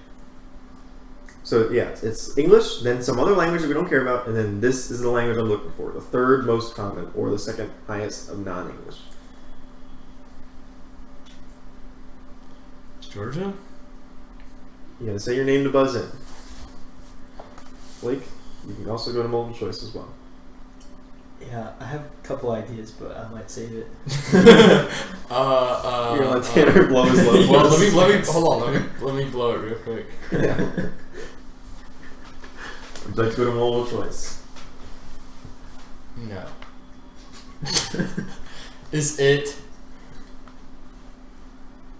So yeah, it's English, then some other language that we don't care about, and then this is the language I'm looking for. The third most common, or the second highest of non-English. Georgia? You gotta say your name to buzz in. Blake, you can also go to multiple choice as well. Yeah, I have a couple ideas, but I might save it. You're gonna let Tanner blow his load. Well, let me hold on. Let me blow it real quick. Yeah. Would you like to go to multiple choice? No. Is it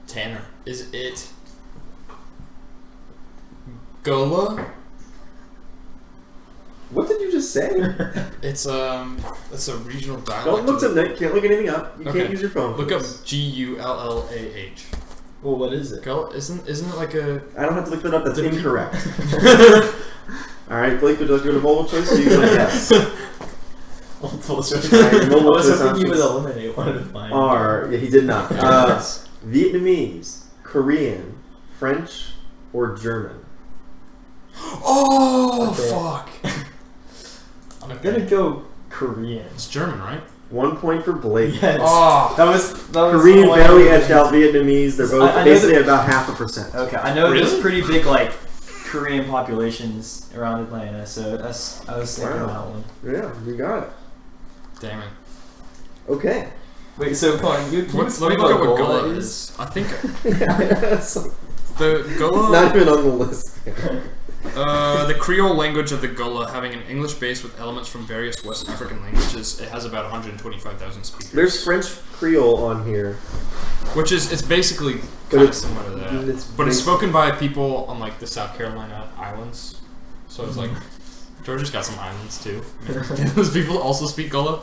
Tanner? Is it Gullah? What did you just say? It's a regional dialect. Don't look of- something. You can't look anything up. You Okay. can't use your phone. Look up please. Gullah. Well, what is it? Gullah isn't it like a? I don't have to look that up. That's The- incorrect. All right, Blake, would you like to go to multiple choice? Or you gonna guess? Multiple choice. All right, multiple I was choice hoping you would options eliminate one of mine. are yeah, he did not. Vietnamese, Korean, French, or German. Oh Okay. fuck! I'm gonna go Korean. It's German, right? 1 point for Blake. Yes. Oh, That was Korean the one barely I edged out Vietnamese. They're I both know basically that- about 0.5%. Okay, I know there's Really? pretty big like Korean populations around Atlanta, so I was thinking Wow. that one. Yeah, you got it. damn it! Okay. Wait, so come on, you Let me look up what Gullah is. I think It's the Gullah. not even on the list. The Creole language of the Gullah, having an English base with elements from various West African languages, it has about 125,000 speakers. There's French Creole on here. which is it's basically But kind of it's- similar to that, it's but it's basi- spoken by people on like the South Carolina islands. So it's like Georgia's got some islands too. I mean, those people also speak Gullah.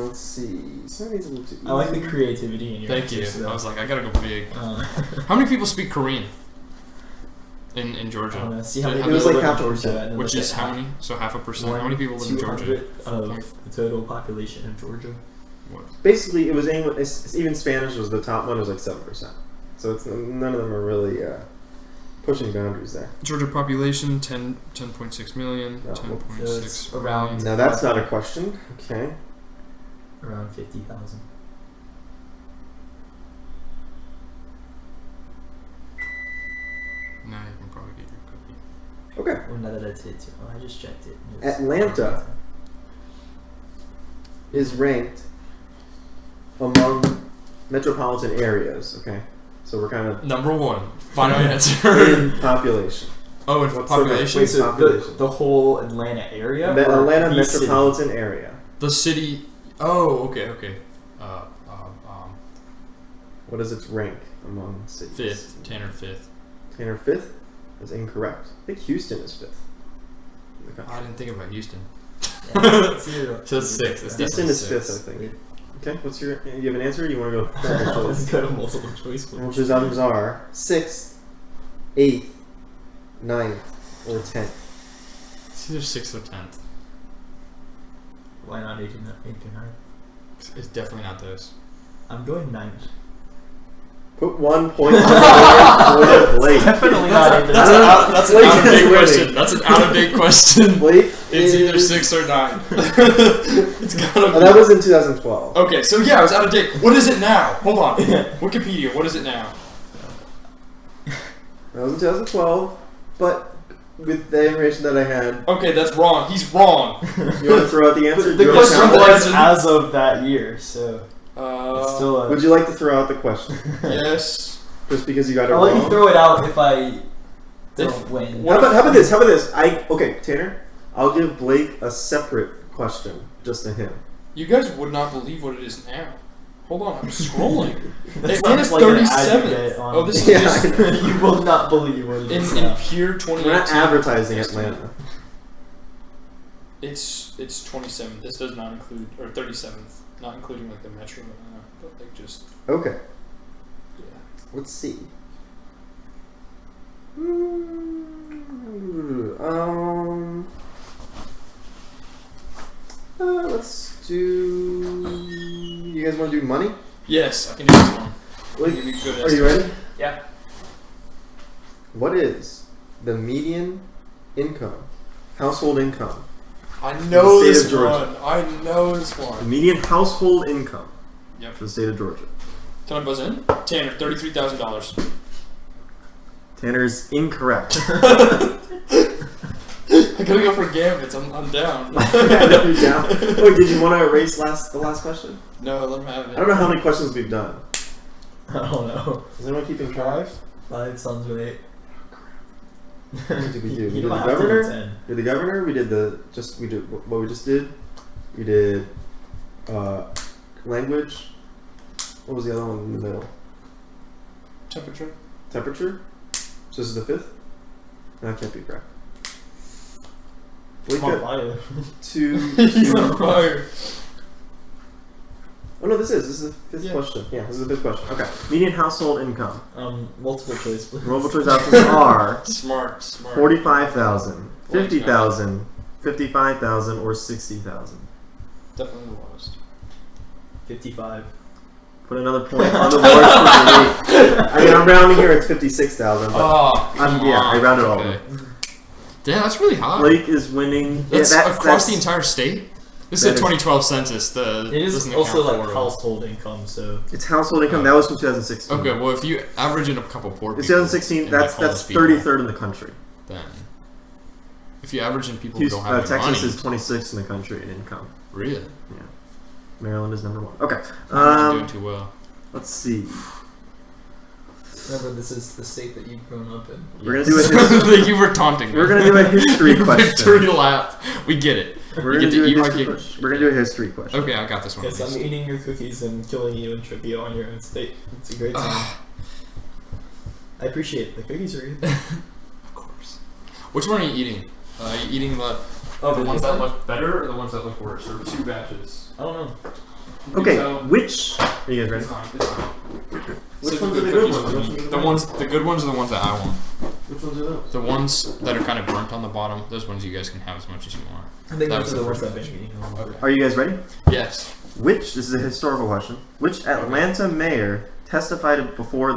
Let's see. Somebody's a little too easy. I like the creativity in your Thank you. answers, I though. was like, I gotta go big. How many people speak Korean in Georgia? See how It many was people like live in 0.5%, Georgia, and then Which look is at how many? So 0.5%. How many people live in Georgia? 200 of the total population of Georgia. Basically, it was English. Even Spanish was the top one. It was like 7%. So it's none of them are really pushing boundaries there. Georgia population 10.6 million. No. 10.6 So it's around- Now that's not a question. Okay. Around 50,000. Nah, you can probably get your cookie. Okay. Well, now that that's it. Oh, I just checked it. Atlanta is ranked among metropolitan areas. Okay. So we're kind of Number one. Final answer. in population. Oh, in What's the population? Wait, So population. the whole Atlanta area? The or Atlanta the city? metropolitan area. The city. Oh, okay. What is its rank among cities? Fifth. Tanner fifth. Tanner fifth is incorrect. I think Houston is fifth. in the country. I didn't think about Houston. Yeah, it's either- So it's sixth. It's Houston definitely is fifth, sixth. I think. Okay, what's your? You have an answer? Or you want to go? Let's go to multiple choice. Multiple choice options are 6th, 8th, 9th, or 10th. It's either sixth or 10th. Why not 8 and 9? It's definitely not those. I'm going 9. Put 1 point on the board for Blake. Definitely not 8 and 9. That's an Blake out of is date winning. question. That's an out of date question. Blake It's either is- 6 or 9. It's gotta be. Oh, that was in 2012. Okay, so yeah, it was out of date. What is it now? Hold on. Wikipedia, what is it now? That was in 2012, but with the information that I had, Okay, that's wrong. He's wrong. you want to throw out the answer? The Do you want to question count was it? as of that year, so it's still a... Would you like to throw out the question? Yes. Just because you got it I'll wrong? let you throw it out if I don't If- win. How about this? Okay, Tanner, I'll give Blake a separate question just to him. You guys would not believe what it is now. Hold on, I'm scrolling. That It sounds is like an 37th. aggregate on- Oh, this is Yeah, just I know. You will not believe what it is in now. pure 2018. We're not advertising estimate. Atlanta. It's 27th. This does not include, or 37th, not including like the metro, but like just Okay, yeah. let's see. Let's do. You guys want to do money? Yes, I can do this one. Wait, Give you a good are you estimate. ready? Yeah. What is the median income, household income? I know The state this of Georgia. one. I know this The one. median household income Yep. for the state of Georgia. Can I buzz in? Tanner, $33,000. Tanner is incorrect. I gotta go for gambits. I'm down. You're down. Wait, did you want to erase the last question? No, let him have I it. don't know how many questions we've done. I don't know. Is anyone keeping track? 5 sounds right. What did we do? We You did don't the have to do governor. 10. Did the governor? We did what we just did. We did language. What was the other one in the middle? Temperature. Temperature. So this is the 5th. That can't be correct. I'm on fire. 2. He's on fire. Oh no, this is the 5th question. Yeah, this is the 5th question. Okay. Median household income. Multiple choice, please. Multiple choice options are Smart. 45,000, 50,000, 55,000, or 60,000. Definitely the lowest. 55. Put another point on the board for me. I mean, I'm rounding here. It's 56,000. But I rounded all of them. Damn, that's really high. Blake is winning. That's yeah, across the entire state? This is a that is- 2012 census. It is doesn't also account like for- household income, so It's household income. That was from 2016. Okay, well, if you average in a couple poor people. It's 2016. and, like, That's homeless people, 33rd in the country. Then, if you average in people who don't have any Texas money, is 26th in the country in income. really, Yeah. Maryland is number 1. Okay. I'm not doing too well. Let's see. remember this is the state that you've grown up in. We're gonna do a history. You were taunting me. We're gonna do a history Your question. Victory lap. We get it. We're You gonna get to do a eat my history cake. question. We're gonna do a history question. Okay, I got this one. Yes, I'm eating your cookies and killing you in trivia on your own state. It's a great time. I appreciate it. The cookies are good. Of course. Which one are you eating? Are you eating the Oh, ones that look better or the ones that look worse? Or 2 batches? I don't know. Okay. So- Which? Are you guys ready? It's fine. It's fine. Which So ones are the good cookies ones? for me. The good ones are the ones that I want. Which ones are those? The ones that are kind of burnt on the bottom, those ones you guys can have as much as you want. I think That those was are the the ones first that I've been eating. Okay. Are you guys ready? Yes. Which? This is a historical question. Which Atlanta mayor testified before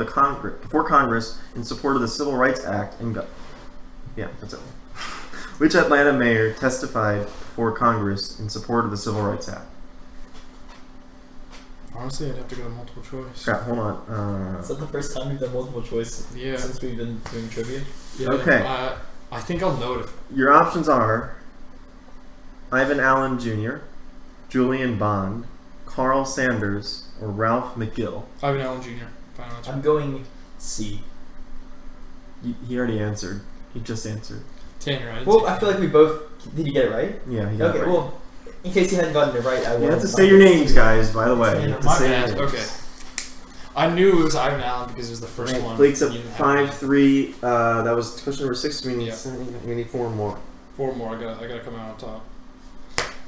Congress in support of the Civil Rights Act and yeah, that's it. Which Atlanta mayor testified before Congress in support of the Civil Rights Act? Honestly, I'd have to go multiple choice. Crap, hold on. Is that the first time we've done multiple choice Yeah. since we've been doing trivia? Yeah. Okay. I think I'll know it. Your options are Ivan Allen Jr., Julian Bond, Carl Sanders, or Ralph McGill. Ivan Allen Jr. Final answer. I'm going C. He already answered. He just answered. Tanner, I didn't Well, say I feel like we both. Did you get it right? Yeah, he got Okay, it right. well, in case you hadn't gotten it right, I will. You have to say your names, guys, by the way. You Tanner, have to my say your bad. names. Okay. I knew it was Ivan Allen because it was the first Right, one. Blake's up You didn't have 5-3. That was question number 6. We need, Yeah. we need 4 more. 4 more. I gotta come out on top.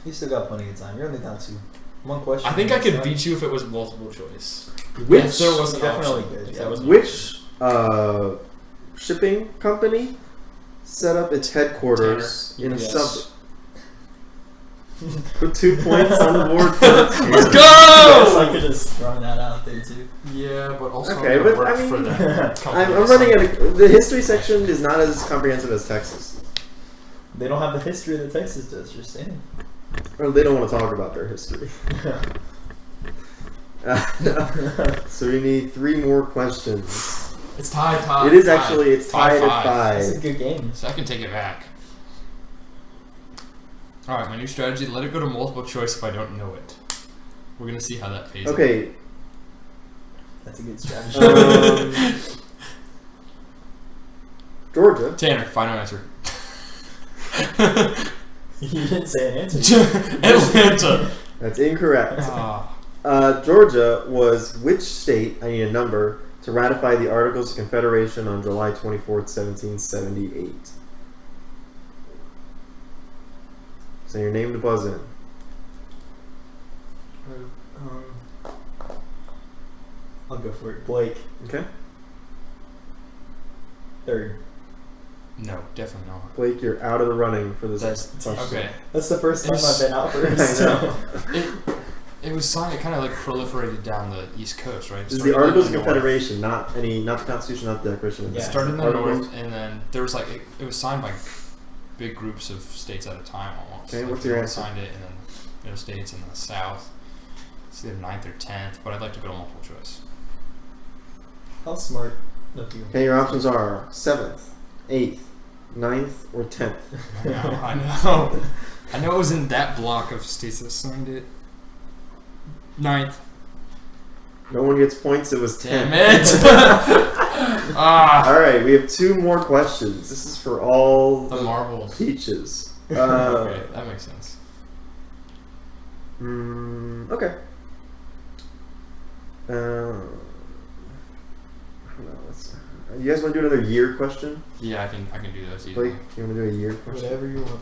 You still got plenty of time. You're only down to 1 question. I think I could beat you if it was multiple choice. Which If there was an Definitely option. good, If yeah. there was an Which shipping company set up its headquarters Tanner, in a yes. sub? Put 2 points on the board for the team. Let's Yes, go! I could just throw that out there too. Yeah, but also Okay, I'm gonna but work I mean, for that company. I'm running out of. The history section is not as comprehensive as Texas. They don't have the history that Texas does. You're saying. Or they don't want to talk about their history. So we need 3 more questions. It's tied. It is actually, it's tied at 5-5. It's a 5. good game. So I can take it back. Alright, my new strategy, let it go to multiple choice if I don't know it. We're gonna see how that pays out. Okay. That's a good strategy. Georgia. Tanner, final answer. You didn't say an answer. Atlanta. That's incorrect. Ah, Georgia was which state, I need a number, to ratify the Articles of Confederation on July 24th, 1778? So your name to buzz in. I'll go for it. Blake. Okay? 3rd. no, definitely not. Blake, you're out of the running for this question. Okay. That's the first time It's- I've been out I first. know. It was signed, it kind of like proliferated down the East Coast, right? It This is the started in Articles of north. Confederation, not the Constitution, not the Declaration of It Yeah. started in the Articles- north, and then there was like it was signed by big groups of states at a time almost. Okay, Like, what's the your North answer? Signed it, and then states in the South. It's either 9th or 10th, but I'd like to go to multiple choice. How smart of you. Okay, your options are 7th, 8th, 9th, or 10th. I know. I know it was in that block of states that signed it. 9th. No one gets points, it was 10th. Damn it! All right, we have 2 more questions. This is for all The marbles. peaches. Okay, that makes sense. Okay. I don't know. You guys want to do another year question? Yeah, I can do those easily. Blake, you want to do a year question? Whatever you want.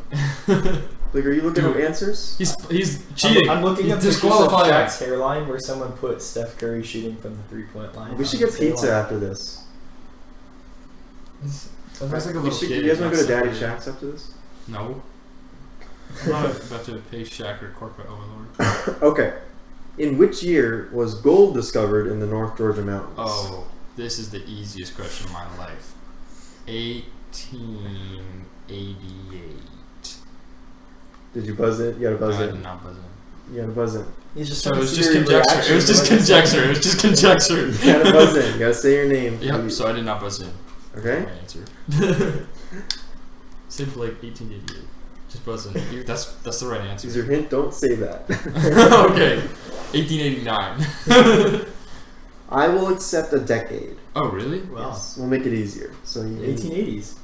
Blake, are you looking Dude. at answers? He's cheating. I'm looking He's up pictures of disqualifying. Shaq's hairline where someone put Steph Curry shooting from the 3-point line. We should get pizza after this. Sounds like a You little should- kid. you guys want to go to not Daddy separate. Shack's after this? No. I'm not about to pay Shaq or corporate overlord. Okay. In which year was gold discovered in the North Georgia mountains? Oh, this is the easiest question of my life. 1888. Did you buzz it? You gotta buzz I it. did not buzz it. You gotta buzz it. He's just So it trying was to just see your conjecture. reaction It was just to what he said. conjecture. It was just conjecture. You gotta buzz it. You gotta say your name. Yep. please. So I did not buzz in. Okay. My answer. Say Blake 1888. Just buzz in. That's the right answer. Is your hint? Don't say that. Okay. 1889. I will accept a decade. Oh really? Wow. Yes. We'll make it easier. So you 1880s.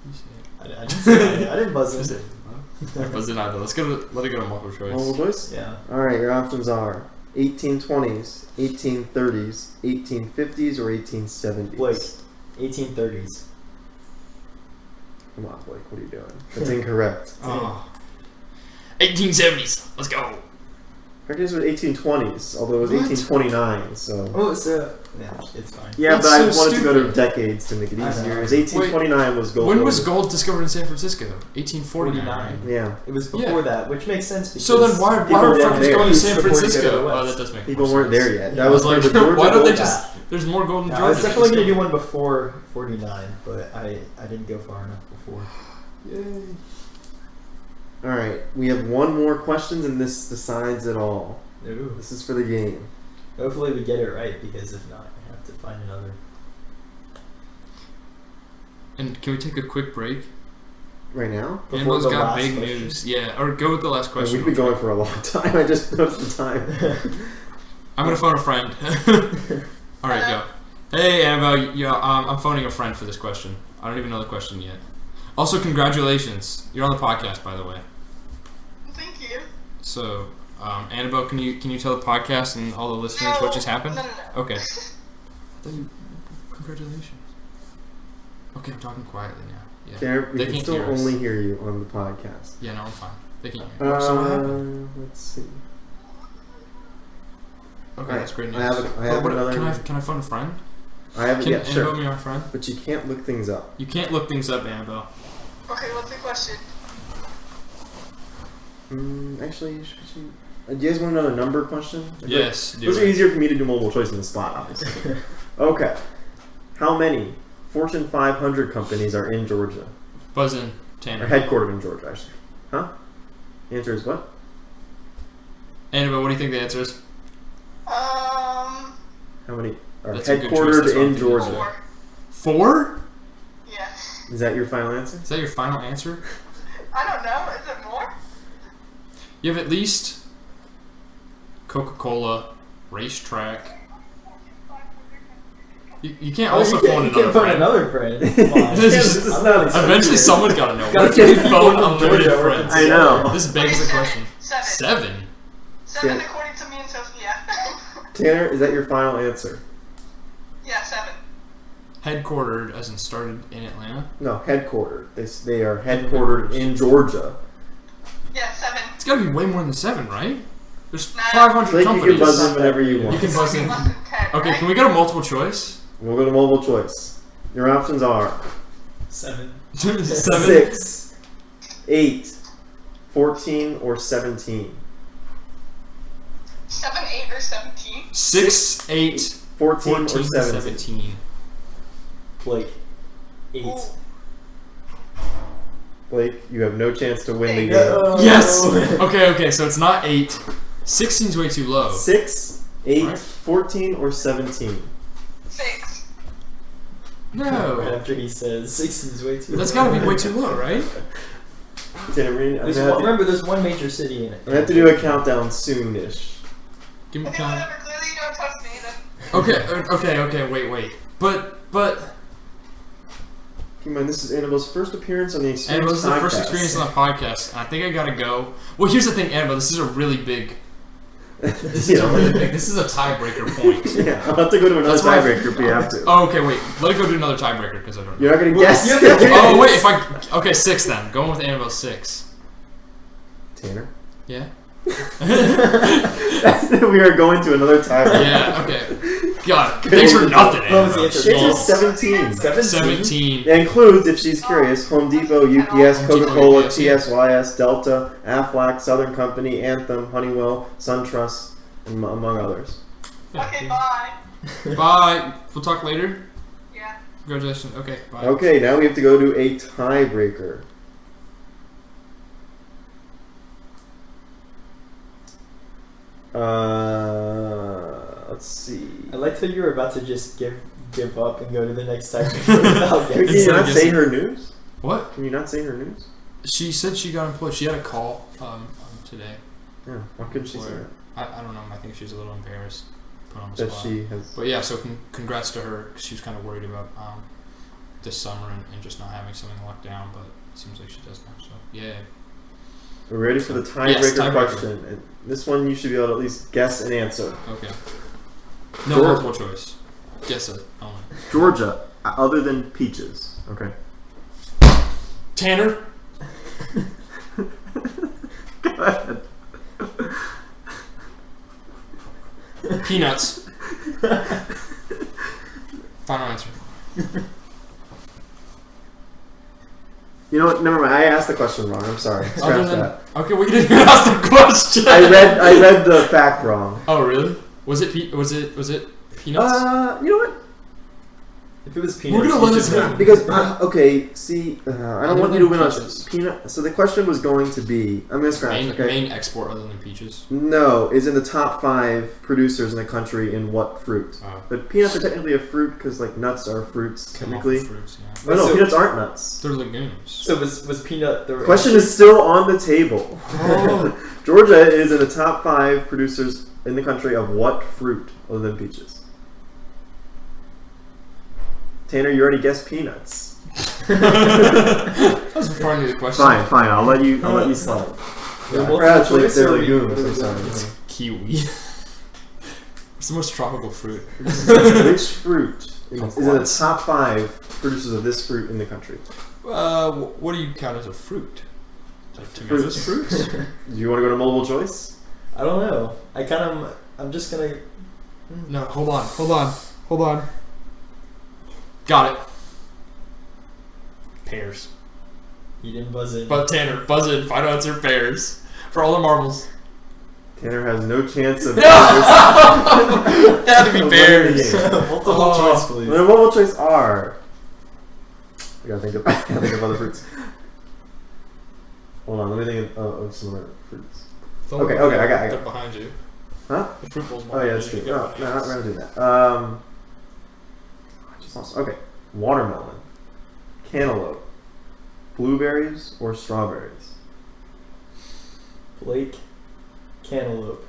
You say I didn't say I didn't buzz it. in. I buzzed in either. Let it go to multiple choice. multiple choice. Yeah. All right. Your options are 1820s, 1830s, 1850s, or 1870s. Blake, 1830s. Come on, Blake. What are you doing? That's incorrect. Oh. 1870s. Let's go. Correct answer was 1820s, although it was What? 1829. So. Oh, so yeah, it's fine. Yeah, That's but I so wanted to go to stupid. decades to make it I know. easier. 1829 was gold. When was gold discovered in San Francisco? 1849. 49. Yeah. It was before Yeah. that, which makes sense. Because So then why people are weren't fuckers there. going to It's San before you go to Francisco? the Oh, West. that does make People more weren't sense. there yet. Yeah. That was I was for the like, Georgia why don't they gold. just? There's more gold in Yeah, Georgia. I was definitely Let's gonna go. do one before 49, but I didn't go far enough before. Yay. All right, we have one more question, and this decides it all. Ooh. This is for the game. Hopefully we get it right, because if not, I have to find another. And can we take a quick break? Right now? Before Annabelle's the got last big question. news. Yeah, or go with the last question. We've been going for a long time. I just noticed the time. I'm gonna phone a friend. All right, go. Hey, Annabelle. Yeah, I'm phoning a friend for this question. I don't even know the question yet. Also, congratulations. You're on the podcast, by the way. Thank you. So, Annabelle, can you tell the podcast and all the listeners what just happened? No. Okay. Congratulations. Okay, I'm talking quietly now. Yeah. We They can can't still hear us. only hear you on the podcast. Yeah, no, I'm fine. They can hear. So what happened? Let's see. Okay, I- that's great news. I have another- Can I phone a friend? I have Can yeah, Annabelle sure. be our friend? But you can't look things up. You can't look things up, Annabelle. Okay, what's the question? Actually, do you guys want another number question? I feel like Yes, do those are it. easier for me to do multiple choice on the spot, obviously. Okay. How many Fortune 500 companies are in Georgia? Buzz in, Or Tanner. headquartered in Georgia, actually. Huh? The answer is what? Annabelle, what do you think the answer is? Um, How many are That's a good choice. headquartered That's what I'm in thinking. Georgia? 4. 4? Yeah. Is that your final answer? Is that your final answer? I don't know. Is it more? You have at least Coca-Cola, racetrack. You can't also phone you can't another phone friend. another friend. Come on. This is I'm not- not Eventually, someone's got to know. Gotta What if you get phone people from unlimited Georgia friends? I know. This begs the question. 7. 7? 7 Yeah. according to me and Sophia. Tanner, is that your final answer? Yeah, 7. Headquartered, as in started in Atlanta. No, headquartered. They are headquartered in Georgia. Yeah, 7. It's got to be way more than 7, right? There's Nah. 500 Blake, you companies. can buzz in whenever you You want. can buzz in. Less than 10, Okay, right? can we go to multiple choice? We'll go to multiple choice. Your options are 7. 7? 6, 8, 14, or 17. 7, 8, or 17? 6, 8, 14, 14, or 17. 17. Blake. 8. Ooh. Blake, you have no chance to win the Hey. game. No. Yes! Okay, so it's not 8. 6 seems way too low. 6, 8, Right. 14, or 17. 6. Right No. after he says 6 is way too. That's low. got to be way too low, right? Tanner, Remember, there's one major city in it. I'm gonna have to do a countdown soonish. Give me Okay, time. whatever. Clearly you don't trust me then. Okay, wait. But Keep in mind, this is Annabelle's first appearance on the Experience Annabelle, this is the first podcast. experience on the podcast, and I think I gotta go. Well, here's the thing, Annabelle, this is a really big. This is a really big. This is a tiebreaker point. Yeah, I'll have to go to another That's why tiebreaker if we have to. Oh, okay, wait. Let it go to another tiebreaker because I don't know. You're not going to guess? Oh, wait, if I... Okay, 6 then. Going with Annabelle 6. Tanner? Yeah? We are going to another tiebreaker. Yeah, okay. God, thanks for nothing, What was the Annabelle. answer? It's just 17. 17. It includes, if she's curious, Home Depot, UPS, Home Depot, Coca-Cola, UPS, yeah. TSYS, Delta, Aflac, Southern Company, Anthem, Honeywell, SunTrust, and among others. Okay, bye. Bye. We'll talk later. Yeah. Congratulations. Okay, bye. Okay, now we have to go to a tiebreaker. Let's see. I liked how you were about to just give up and go to the next time. Can you not say her news? What? Can you not say her news? She said she got employed. She had a call today. Yeah, why couldn't she say Where- that? I don't know. I think she's a little embarrassed. Put on the That spot. she has. But yeah, so congrats to her. 'Cause she was kind of worried about this summer and just not having something locked down, but it seems like she does now. So yeah. We're ready for the tiebreaker Yes, tiebreaker. question. And this one you should be able to at least guess and answer. Okay. No Georgia. multiple choice. Guess it. Only. Georgia, other than peaches. Okay. Tanner. Go ahead. Peanuts. Final answer. You know what? Never mind. I asked the question wrong. I'm sorry. Other Scratch than that. okay, we didn't even ask the question. I read the fact wrong. Oh really? Was it peanuts? You know what? If it was We're peanuts, gonna you let should it win. go. Because okay, see, I Other don't want you than to win on peaches. peanut. So the question was going to be. I'm gonna scratch. Main, Okay. main export other than peaches. No, is in the top 5 producers in the country in what fruit? But peanuts are technically a fruit because like nuts are fruits Come off technically. of fruits, yeah. Oh, no, So- peanuts aren't nuts. They're legumes. So was peanut the Question is still on the table. Oh. Georgia is in the top 5 producers in the country of what fruit other than peaches? Tanner, you already guessed peanuts. That was before I knew the question. Fine. I'll let you slide. Yeah, I multiple forgot it's choice they're or legumes. we- I'm sorry. Kiwi. It's the most tropical fruit. Which fruit is in the Kumquats. top 5 producers of this fruit in the country? What do you count as a fruit? Like tomatoes fruits? Do you want to go to multiple choice? I don't know. I'm just gonna. No, hold on. Got it. Pears. You didn't buzz in. But Tanner, buzz in. Final answer, pears. For all the marbles. Tanner has no chance of. It had to be Of pears. winning the game. Multiple Oh. choice, please. The multiple choice are. I gotta think of other fruits. Hold on, let me think of some other fruits. Okay, I got They're it. behind you. Huh? The fruit bowl's Oh behind yeah, that's you. true. You No, got no, bananas. I'm not gonna do that. I just lost. Okay, watermelon, cantaloupe, blueberries, or strawberries. Blake, cantaloupe.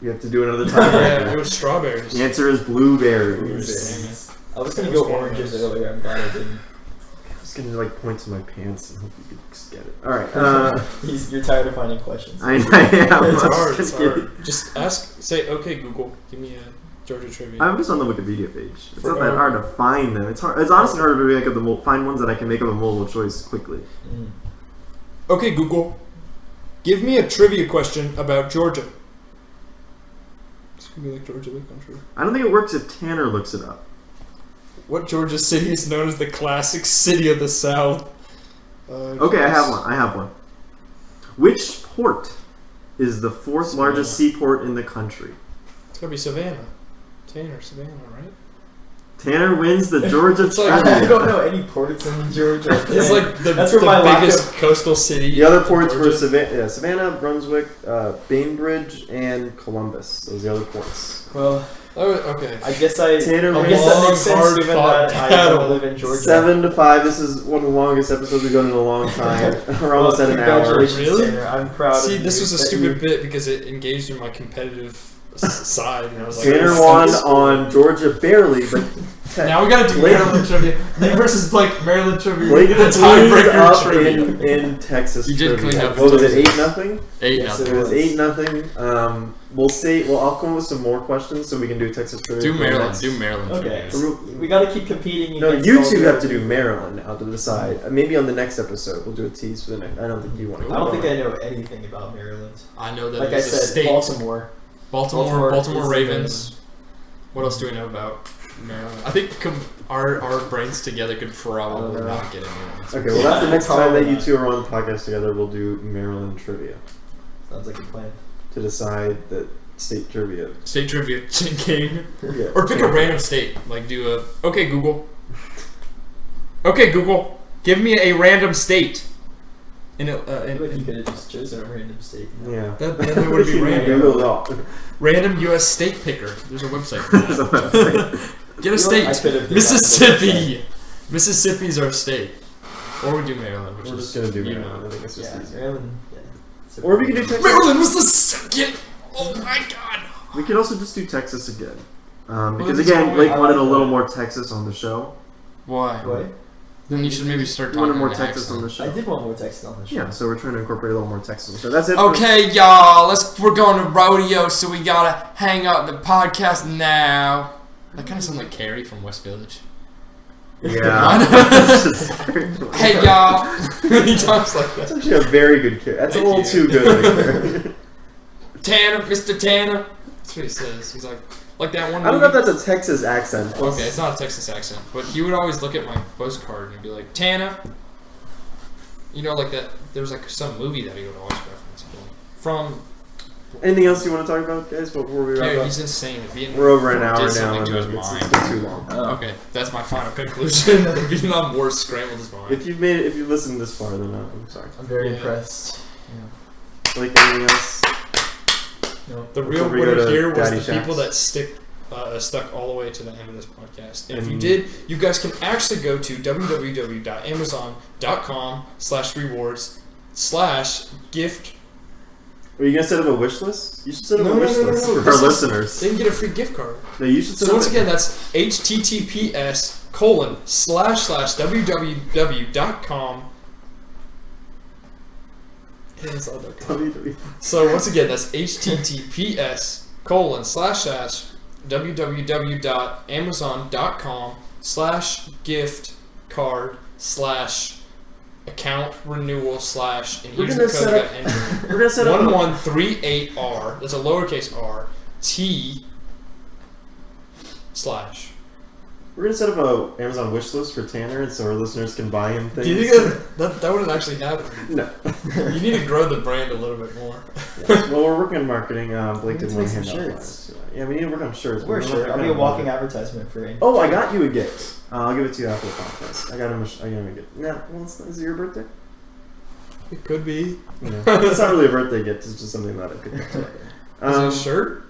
You have to do another Yeah, time. it was strawberries. The answer is blueberries. I was gonna It go was oranges oranges. earlier. I'm glad I didn't. I was gonna like point to my pants and hope you could just get it. All right. You're tired of finding questions. I am. It's I'm hard. just It's kidding. hard. Just ask. Say, okay, Google, give me a Georgia trivia. I'm just on the Wikipedia page. It's not that hard to find them. It's hard. It's honestly harder to make up find ones that I can make up a multiple choice quickly. Mm. Okay, Google, give me a trivia question about Georgia. It's gonna be like Georgia, the country. I don't think it works if Tanner looks it up. What Georgia city is known as the classic city of the South? Okay, I have one. Which port is the 4th largest seaport in the country? It's gotta be Savannah. Savannah, right? Tanner wins the Georgia It's like- trivia. I don't know any ports in Georgia. It's like That's where my the lack biggest of- coastal city. The other ports in were Georgia. Savannah, Brunswick, Bainbridge, and Columbus. Those are the other ports. Well, Oh, okay. I guess Tanner I wins. guess that Long, makes sense hard given fought that I battle. don't live in Georgia. 7-5. This is one of the longest episodes we've done in a long time. We're almost at an hour. Congratulations, Really? Tanner. I'm proud See, of this you was a that stupid bit because it engaged in my competitive side, and I was like, Tanner this won is- on Georgia barely, but Now we gotta do Blake- Maryland trivia. Me versus Blake, Maryland trivia. Blake the leads tiebreaker up trivia. in Texas. You did trivia. clean up What was it? Texas. 8-0. 8 Yes, It nothing. was 8-0. We'll say. Well, I'll come up with some more questions so we can do Texas trivia. Do for Maryland. next- Do Maryland Okay. trivia. We gotta keep competing. No, against you all two the have to do other- Maryland now to decide. Maybe on the next episode we'll do a tease for the next. I don't think you want to. I don't think I know anything about Maryland. I know that Like I it's a said, state. Baltimore. Baltimore is the Ravens. What else do we know about Maryland? I think our brains together could probably know. not get any. Okay, well that's the next time that you Probably two are on the podcast together. We'll do Maryland trivia Sounds like a plan. to decide the state trivia. State trivia game. Yeah. Or pick a random state. Like do a okay Google. Okay Google, give me a random state. In I feel like you could have just chosen a random state. Yeah. that would be Yeah, random. Google it all. Random U.S. state picker. There's a website for There's a that. website. Get a I state. could've did that on the Mississippi. Mississippi's our state. Or we do Maryland, which We're is just gonna do you Maryland. know. I think it's just Yeah, easy. Maryland. Yeah. It's a- Or we could do Texas. Maryland was the second. Oh my god. We could also just do Texas again. Because that's again, fine. Blake I wanted like a little that. more Texas on the show. Why? What? Then you should maybe start We talking wanted more in Texas accent. on the show. I did want more text on the show. Yeah, so we're trying to incorporate a little more Texas on the show. That's it. for- Okay, y'all. We're going to rodeo, so we gotta hang up the podcast now. That kind of sounds like Carrie from West Village. Yeah. Hey, y'all. He talks like That's that. actually a very good character. That's a Thank little you. too good. Tanner, Mr. Tanner. That's what he says. He's like that one. I don't know movie- if that's a Texas accent. Okay, it's not a Texas accent, but he would always look at my postcard and be like, Tana. You know, like that. There's like some movie that he would always reference. From Anything else you want to talk about, guys, before we wrap Carrie, up? he's insane. We're over an hour did now, something and to his it's mind. been too long. Oh. Okay, that's my final conclusion. That Vietnam War scrambled his mind. If you've listened this far, then I'm sorry. I'm very Yeah. impressed. Like anything else? No. The real Before we go winner to here was Daddy the people Shacks. that stuck all the way to the end of this podcast. And if you And- did, you guys can actually go to www.amazon.com/rewards/gift. Are you gonna set up a wish list? You should set up No, a no, wish no, no, list no. for This our is- listeners. They can get a free gift card. No, you should set So up. once again, that's https://www.com. WWE. So once again, that's https://www.amazon.com/gift-card/account renewal/ and We're here's gonna the code set that up- enter. We're gonna set up. 1138R. That's a lowercase r. T/ We're gonna set up a Amazon wish list for Tanner, and so our listeners can buy him things. Do you think that wouldn't actually happen? No. You need to grow the brand a little bit more. Yes. Well, we're working on marketing. Blake did We need to one make some handout shirts. flyers. Yeah, we need to work on shirts. We're We're sure. not I'll be gonna a walking buy- advertisement for it. Oh, I got you a gift. I'll give it to you after the podcast. I got him a gift. Nah, well, is it your birthday? It could be. No. It's not really a birthday gift. It's just something that I could get to. Is it a shirt?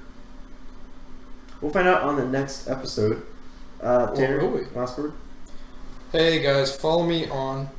We'll find out on the next episode. Tanner, will we? last word? Hey guys, follow me on